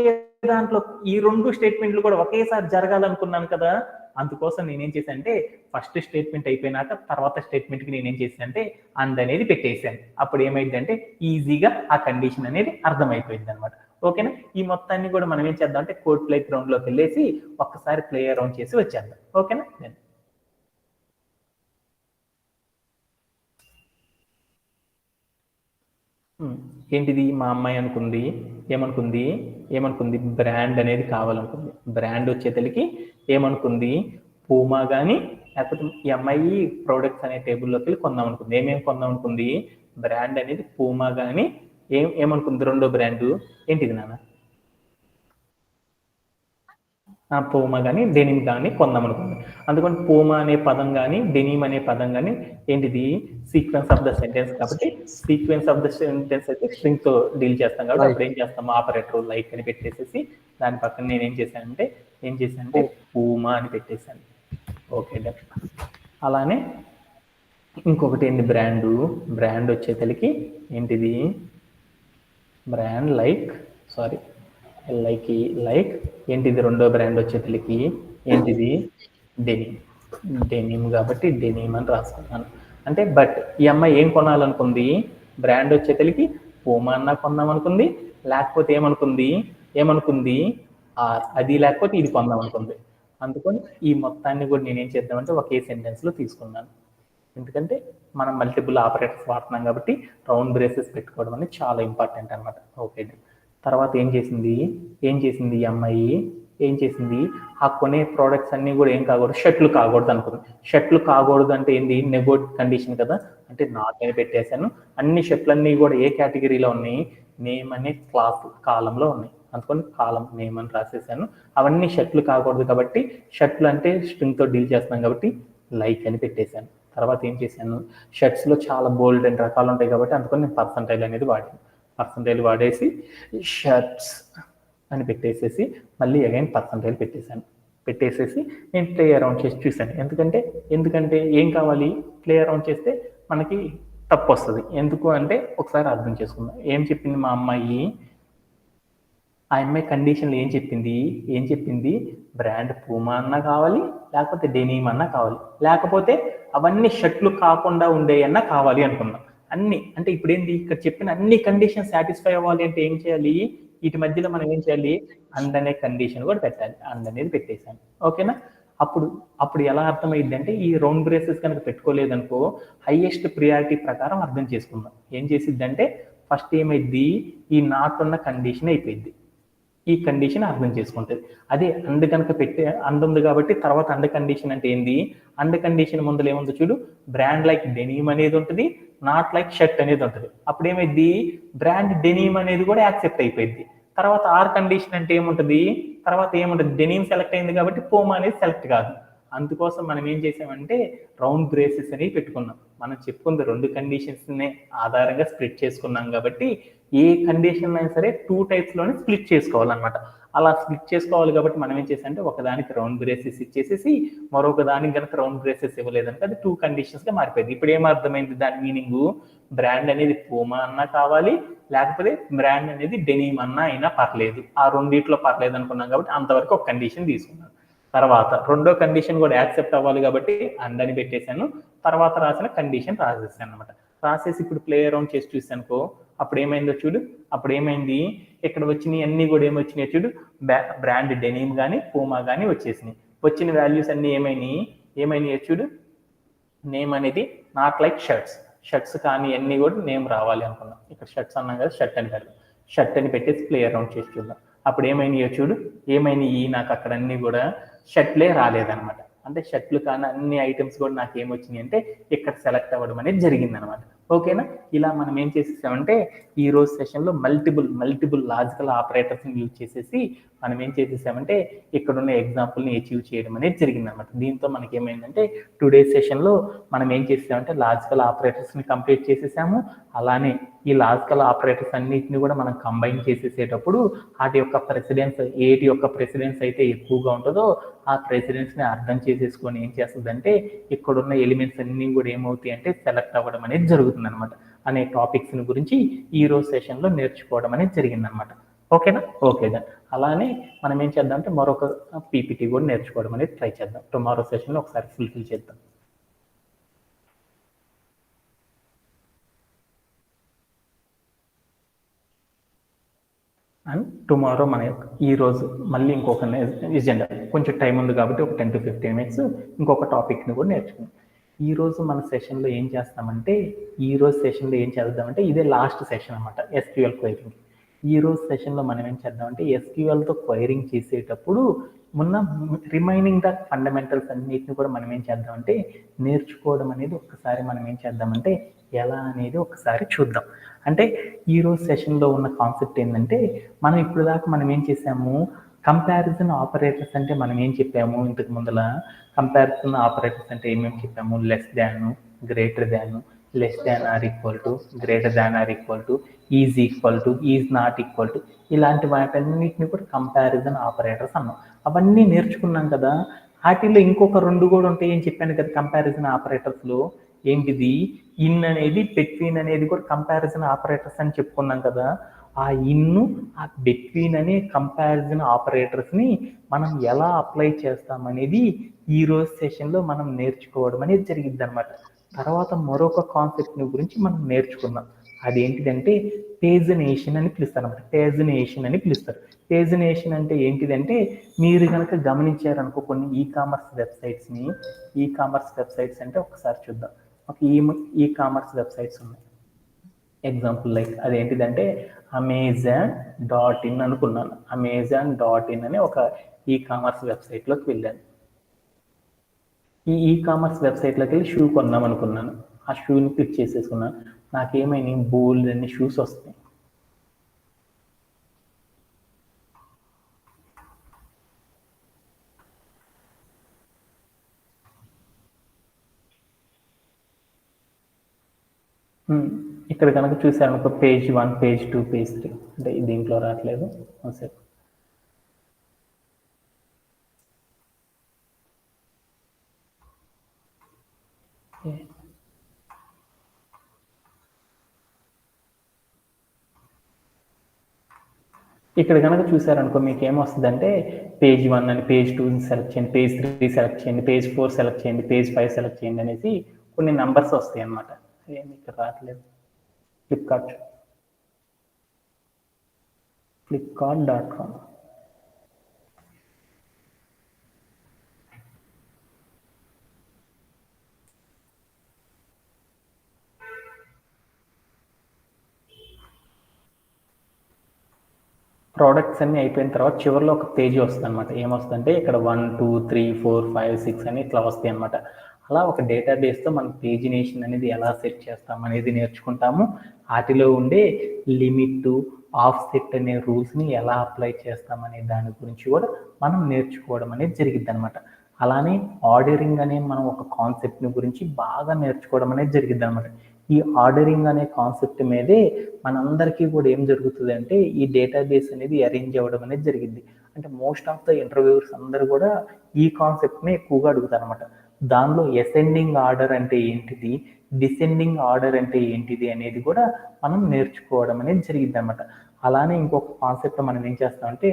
దాంట్లో ఈ రెండు స్టేట్మెంట్లు కూడా ఒకేసారి జరగాలనుకున్నాను కదా. అందుకోసం నేనేం చేశాను అంటే ఫస్ట్ స్టేట్మెంట్ అయిపోయినాక తర్వాత స్టేట్మెంట్కి నేనేం చేశాను అంటే అండ్ అనేది పెట్టేశాను. అప్పుడు ఏమైందంటే ఈజీగా ఆ కండిషన్ అనేది అర్థమైపోయింది అనమాట. ఓకేనా. ఈ మొత్తాన్ని కూడా మనం ఏం చేద్దాం అంటే కోడ్ ప్లే గ్రౌండ్లోకి వెళ్ళేసి ఒక్కసారి ప్లే అరౌండ్ చేసి వచ్చేద్దాం. ఓకేనా. ఏంటిది మా అమ్మాయి అనుకుంది, ఏమనుకుంది బ్రాండ్ అనేది కావాలనుకుంది. బ్రాండ్ వచ్చేతలికి ఏమనుకుంది, పూమా కానీ లేకపోతే ఈ అమ్మాయి ప్రోడక్ట్స్ అనే టేబుల్లోకి వెళ్ళి కొందాం అనుకుంది. ఏమేమి కొందాం అనుకుంది, బ్రాండ్ అనేది పూమా కానీ ఏమనుకుంది రెండో బ్రాండ్ ఏంటిది నాన్న, పూమా కానీ డెనిమ్ కానీ కొందాం అనుకుంది. అందుకని పూమా అనే పదం కానీ డెనిమ్ అనే పదం కానీ ఏంటిది సీక్వెన్స్ ఆఫ్ ద సెంటెన్స్ కాబట్టి సీక్వెన్స్ ఆఫ్ ద సెంటెన్స్ అయితే స్ట్రింగ్ తో డీల్ చేస్తాం కాబట్టి అప్పుడు ఏం చేస్తాము ఆపరేటర్ లైక్ అని పెట్టేసేసి దాని పక్కన నేను ఏం చేశానంటే పూమా అని పెట్టేశాను. Okay done. అలానే ఇంకొకటి ఏంటి బ్రాండ్ వచ్చేతలికి ఏంటిది బ్రాండ్ లైక్ ఏంటిది రెండో బ్రాండ్ వచ్చేతలికి ఏంటిది డెనిమ్ కాబట్టి డెనిమ్ అని రాసుకున్నాను. అంటే బట్ ఈ అమ్మాయి ఏం కొనాలనుకుంది, బ్రాండ్ వచ్చేతలికి పూమా అన్నా కొందాం అనుకుంది, లేకపోతే ఏమనుకుంది అది లేకపోతే ఇది కొందాం అనుకుంది. అందుకని ఈ మొత్తాన్ని కూడా నేనేం చేద్దామంటే ఒకే సెంటెన్స్లో తీసుకున్నాను. ఎందుకంటే మనం మల్టిపుల్ ఆపరేటర్స్ వాడుతున్నాం కాబట్టి రౌండ్ బ్రేసెస్ పెట్టుకోవడం అనేది చాలా ఇంపార్టెంట్ అనమాట. ఓకే. తర్వాత ఏం చేసింది ఈ అమ్మాయి ఆ కొనే ప్రోడక్ట్స్ అన్ని కూడా ఏం కాకూడదు, షర్ట్లు కాకూడదు అనుకుంది. షర్ట్లు కాకూడదు అంటే ఏంది, నెగోట్ కండిషన్ కదా, అంటే నాట్ అని పెట్టేశాను. అన్ని షర్ట్లన్నీ కూడా ఏ కేటగిరీలో ఉన్నాయి, నేమ్ అనే క్లాస్ కాలంలో ఉన్నాయి. అందుకని కాలం నేమ్ అని రాసేసాను. అవన్నీ షర్ట్లు కాకూడదు కాబట్టి షర్ట్లు అంటే స్ట్రింగ్ తో డీల్ చేస్తున్నాం కాబట్టి లైక్ అని పెట్టేశాను. తర్వాత ఏం చేశాను, షర్ట్స్ లో చాలా బోల్డ్ అండ్ రకాలు ఉంటాయి కాబట్టి అందుకని నేను పర్సంటైల్ అనేది వాడాను. పర్సంటైల్ వాడేసి షర్ట్స్ అని పెట్టేసేసి మళ్ళీ అగైన్ పర్సంటైల్ పెట్టేసేసి నేను ప్లే అరౌండ్ చేసి చూశాను. ఎందుకంటే ఏం కావాలి, ప్లే అరౌండ్ చేస్తే మనకి తప్పు వస్తుంది. ఎందుకు అంటే ఒకసారి అర్థం చేసుకుందాం. ఏం చెప్పింది మా అమ్మాయి, ఆ అమ్మాయి కండిషన్లు ఏం చెప్పింది బ్రాండ్ పూమా అన్నా కావాలి, లేకపోతే డెనీమ్ అన్నా కావాలి, లేకపోతే అవన్నీ షర్ట్లు కాకుండా ఉండేయన్నా కావాలి అనుకున్నాం. అన్ని అంటే ఇప్పుడు ఏంటి, ఇక్కడ చెప్పిన అన్ని కండిషన్ సాటిస్ఫై అవ్వాలి అంటే ఏం చేయాలి, వీటి మధ్యలో మనం ఏం చేయాలి, అండ్ అనే కండిషన్ కూడా పెట్టాలి. అండ్ అనేది పెట్టేశాను. ఓకేనా. అప్పుడు ఎలా అర్థమైంది అంటే, ఈ రౌండ్ బ్రేసెస్ కనుక పెట్టుకోలేదనుకో హైయెస్ట్ ప్రియారిటీ ప్రకారం అర్థం చేసుకుందాం. ఏం చేసిద్దంటే ఫస్ట్ ఏమైద్ది, ఈ నాట్ ఉన్న కండిషన్ అయిపోయింది. ఈ కండిషన్ అర్థం చేసుకుంటుంది. అదే అండ్ కనుక అండ్ ఉంది కాబట్టి తర్వాత అండ్ కండిషన్ అంటే ఏంది, అండ్ కండిషన్ ముందు ఏముందో చూడు, బ్రాండ్ లైక్ డెనీమ్ అనేది ఉంటుంది, నాట్ లైక్ షర్ట్ అనేది ఉంటుంది. అప్పుడు ఏమైంది, బ్రాండ్ డెనీమ్ అనేది కూడా యాక్సెప్ట్ అయిపోయింది. తర్వాత ఆర్ కండిషన్ అంటే ఏముంటుంది, తర్వాత ఏముంటుంది, డెనీమ్ సెలెక్ట్ అయింది కాబట్టి పూమా అనేది సెలెక్ట్ కాదు. అందుకోసం మనం ఏం చేసామంటే రౌండ్ బ్రేసెస్ అనేవి పెట్టుకున్నాం. మనం చెప్పుకుంది 2 కండిషన్స్నే ఆధారంగా స్ప్లిట్ చేసుకున్నాం కాబట్టి ఏ కండిషన్ అయినా సరే 2 టైప్స్లోనే స్ప్లిట్ చేసుకోవాలన్నమాట. అలా స్ప్లిట్ చేసుకోవాలి కాబట్టి మనం ఏం చేసామంటే ఒకదానికి రౌండ్ బ్రేసెస్ ఇచ్చేసేసి మరొక దానికి కనుక రౌండ్ బ్రేసెస్ ఇవ్వలేదంటే అది 2 కండిషన్స్గా మారిపోయింది. ఇప్పుడు ఏమర్థమైంది దాని మీనింగ్, బ్రాండ్ అనేది పూమా అన్నా కావాలి, లేకపోతే బ్రాండ్ అనేది డెనీమ్ అన్నా అయినా పర్లేదు, ఆ రెండిట్లో పర్లేదు అనుకున్నాం కాబట్టి అంతవరకు ఒక కండిషన్ తీసుకున్నాం. తర్వాత రెండో కండిషన్ కూడా యాక్సెప్ట్ అవ్వాలి కాబట్టి అండ్ అని పెట్టేశాను. తర్వాత రాసిన కండిషన్ రాసేసాను అనమాట. రాసేసి ఇప్పుడు ప్లే అరౌండ్ చేసి చూసానుకో అప్పుడు ఏమైందో చూడు. అప్పుడు ఏమైంది, ఇక్కడ వచ్చినాయి అన్ని కూడా ఏమొచ్చినాయి చూడు, బ్రాండ్ డెనీమ్ కానీ పూమా కానీ వచ్చేసినాయి. వచ్చిన వాల్యూస్ అన్ని ఏమైనాయి చూడు. నేమ్ అనేది నాట్ లైక్ షర్ట్స్ కానీ అన్ని కూడా నేమ్ రావాలి అనుకున్నాం. ఇక్కడ షర్ట్స్ అన్నాం కదా, షర్ట్ అని పెట్టేసి ప్లే అరౌండ్ చేసి చూద్దాం. అప్పుడు ఏమైనాయో చూడు, ఏమైనాయి నాకు అక్కడ అన్ని కూడా షర్ట్లే రాలేదనమాట. అంటే షర్ట్లు కానీ అన్ని ఐటమ్స్ కూడా నాకు ఏమొచ్చినాయి అంటే ఇక్కడ సెలెక్ట్ అవ్వడం అనేది జరిగిందనమాట. ఓకేనా. ఇలా మనం ఏం చేసేసామంటే ఈ రోజు సెషన్లో మల్టిపుల్ లాజికల్ ఆపరేటర్స్ని యూజ్ చేసేసి మనం ఏం చేసేసామంటే ఇక్కడున్న ఎగ్జాంపుల్ని అచీవ్ చేయడం అనేది జరిగిందనమాట. దీంతో మనకి ఏమైందంటే టుడే సెషన్లో మనం ఏం చేసామంటే లాజికల్ ఆపరేటర్స్ని కంప్లీట్ చేసేసాము. అలానే ఈ లాజికల్ ఆపరేటర్స్ అన్నిటిని కూడా మనం కంబైన్ చేసేసేటప్పుడు వాటి యొక్క ప్రెసిడెన్స్ అయితే ఎక్కువగా ఉంటుందో ఆ ప్రెసిడెన్స్ని అర్థం చేసేసుకొని ఏం చేస్తుందంటే ఇక్కడున్న ఎలిమెంట్స్ అన్ని కూడా ఏమవుతాయి అంటే సెలెక్ట్ అవ్వడం అనేది జరుగుతుంది అనమాట. అనే టాపిక్స్ గురించి ఈ రోజు సెషన్లో నేర్చుకోవడం అనేది జరిగిందనమాట. ఓకేనా. ఓకేదా. అలానే మనం ఏం చేద్దాం అంటే మరొక పీపీటీ కూడా నేర్చుకోవడం అనేది ట్రై చేద్దాం. టుమారో సెషన్లో ఒకసారి ఫుల్ఫిల్ చేద్దాం. అండ్ టుమారో మన ఈరోజు మళ్ళీ ఇంకొక ఎజెండా కొంచెం టైం ఉంది కాబట్టి ఒక 10 to 15 minutes ఇంకొక టాపిక్ని కూడా నేర్చుకుందాం. ఈరోజు మన సెషన్లో ఏం చేస్తామంటే ఇదే లాస్ట్ సెషన్ అనమాట, ఎస్క్యూఎల్ క్వైరింగ్. ఈరోజు సెషన్లో మనం ఏం చేద్దామంటే ఎస్క్యూఎల్తో క్వైరింగ్ చేసేటప్పుడు ఉన్న రిమైనింగ్ ద ఫండమెంటల్స్ అన్నిటిని కూడా మనం ఏం చేద్దామంటే నేర్చుకోవడం అనేది ఒకసారి మనం ఏం చేద్దామంటే ఎలా అనేది ఒకసారి చూద్దాం. అంటే ఈరోజు సెషన్లో ఉన్న కాన్సెప్ట్ ఏంటంటే ఇప్పుడు దాకా మనం ఏం చేసాము, కంపారిజన్ ఆపరేటర్స్ అంటే మనం ఏం చెప్పాము ఇంతకు ముందల. కంపారిజన్ ఆపరేటర్స్ అంటే ఏమేమి చెప్పాము, less than, greater than, less than or equal to, greater than or equal to, is equal to, is not equal to, ఇలాంటి వాటన్నిటిని కూడా కంపారిజన్ ఆపరేటర్స్ అన్నాం. అవన్నీ నేర్చుకున్నాం కదా. వాటిల్లో ఇంకొక 2 కూడా ఉంటాయి అని చెప్పాను కదా కంపారిజన్ ఆపరేటర్స్లో. ఏంటిది, ఇన్ అనేది, బిట్వీన్ అనేది కూడా కంపారిజన్ ఆపరేటర్స్ అని చెప్పుకున్నాం కదా. ఆ ఇన్ను, ఆ బిట్వీన్ అనే కంపారిజన్ ఆపరేటర్స్ని మనం ఎలా అప్లై చేస్తామనేది ఈ రోజు సెషన్లో మనం నేర్చుకోవడం అనేది జరిగింది అనమాట. తర్వాత మరొక కాన్సెప్ట్ గురించి మనం నేర్చుకున్నాం. అదేంటిదంటే పేజినేషన్ అని పిలుస్తారు అనమాట. పేజినేషన్ అంటే ఏంటిదంటే మీరు కనుక గమనించారనుకో కొన్ని ఈ కామర్స్ వెబ్సైట్స్ అంటే ఒకసారి చూద్దాం. ఒక ఈ కామర్స్ వెబ్సైట్స్ ఉన్నాయి. ఎగ్జాంపుల్ లైక్ అదేంటిదంటే Amazon.in అనుకున్నాను. Amazon.in అనే ఒక ఈ కామర్స్ వెబ్సైట్లోకి వెళ్ళాను. ఈ కామర్స్ వెబ్సైట్లోకి వెళ్ళి షూ కొందాం అనుకున్నాను. ఆ షూని క్లిక్ చేసేసుకున్నాను. నాకేమైనా బోల్డ్ అన్ని షూస్ వస్తాయి. ఇక్కడ కనుక చూసారనుకో పేజ్ 1, పేజ్ 2, పేజ్ 3 అంటే దీంట్లో రావట్లేదు ఒకసారి. ఇక్కడ కనుక చూసారనుకో మీకు ఏమొస్తుందంటే పేజ్ 1 అని, పేజ్ 2 సెలెక్ట్ చేయండి, పేజ్ 3 సెలెక్ట్ చేయండి, పేజ్ 4 సెలెక్ట్ చేయండి, పేజ్ 5 సెలెక్ట్ చేయండి అనేసి కొన్ని నంబర్స్ వస్తాయి అన్నమాట. ఏమి ఇక్కడ రావట్లేదు. flipkart.com. ప్రోడక్ట్స్ అన్ని అయిపోయిన తర్వాత చివరిలో ఒక పేజీ వస్తుంది అనమాట. ఏమొస్తుందంటే ఇక్కడ 1, 2, 3, 4, 5, 6 అని ఇట్లా వస్తాయి అనమాట. అలా ఒక డేటాబేస్తో మనం పేజినేషన్ అనేది ఎలా సెట్ చేస్తాం అనేది నేర్చుకుంటాము. వాటిలో ఉండే లిమిట్, ఆఫ్సెట్ అనే రూల్స్ని ఎలా అప్లై చేస్తామనే దాని గురించి కూడా మనం నేర్చుకోవడం అనేది జరిగిద్ది అనమాట. అలానే ఆర్డరింగ్ అనే మనం ఒక కాన్సెప్ట్ని గురించి బాగా నేర్చుకోవడం అనేది జరిగిద్ది అనమాట. ఈ ఆర్డరింగ్ అనే కాన్సెప్ట్ మీదే మనందరికీ కూడా ఏం జరుగుతుంది అంటే ఈ డేటాబేస్ అనేది అరేంజ్ అవ్వడం అనేది జరిగింది. అంటే మోస్ట్ ఆఫ్ ద ఇంటర్వ్యూవర్స్ అందరూ కూడా ఈ కాన్సెప్ట్ని ఎక్కువగా అడుగుతారు అనమాట. దానిలో అసెండింగ్ ఆర్డర్ అంటే ఏంటిది, డిసెండింగ్ ఆర్డర్ అంటే ఏంటిది అనేది కూడా మనం నేర్చుకోవడం అనేది జరిగింది అనమాట. అలానే ఇంకొక కాన్సెప్ట్ మనం ఏం చేస్తామంటే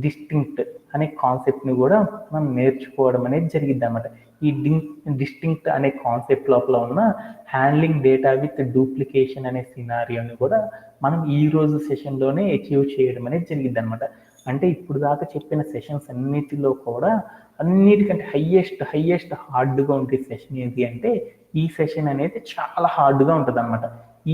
డిస్టింక్ట్ అనే కాన్సెప్ట్ని కూడా మనం నేర్చుకోవడం అనేది జరిగింది అనమాట. ఈ డిస్టింక్ట్ అనే కాన్సెప్ట్ లోపల ఉన్న హ్యాండ్లింగ్ డేటా విత్ డూప్లికేషన్ అనే సినారియోని కూడా మనం ఈ రోజు సెషన్లోనే అచీవ్ చేయడం అనేది జరిగింది అనమాట. అంటే ఇప్పుడు దాకా చెప్పిన సెషన్స్ అన్నిటిలో కూడా అన్నిటికంటే హయ్యెస్ట్ హార్డ్గా ఉండే సెషన్ ఏంటి అంటే ఈ సెషన్ అనేది చాలా హార్డ్గా ఉంటుంది అనమాట.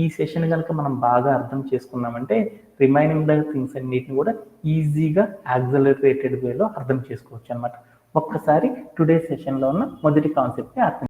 ఈ సెషన్ కనుక మనం బాగా అర్థం చేసుకున్నామంటే రిమైనింగ్ ద థింగ్స్ అన్నిటిని కూడా ఈజీగా యాక్సలరేటెడ్ వేలో అర్థం చేసుకోవచ్చు అనమాట. ఒక్కసారి టుడే సెషన్లో ఉన్న మొదటి కాన్సెప్ట్ని అర్థం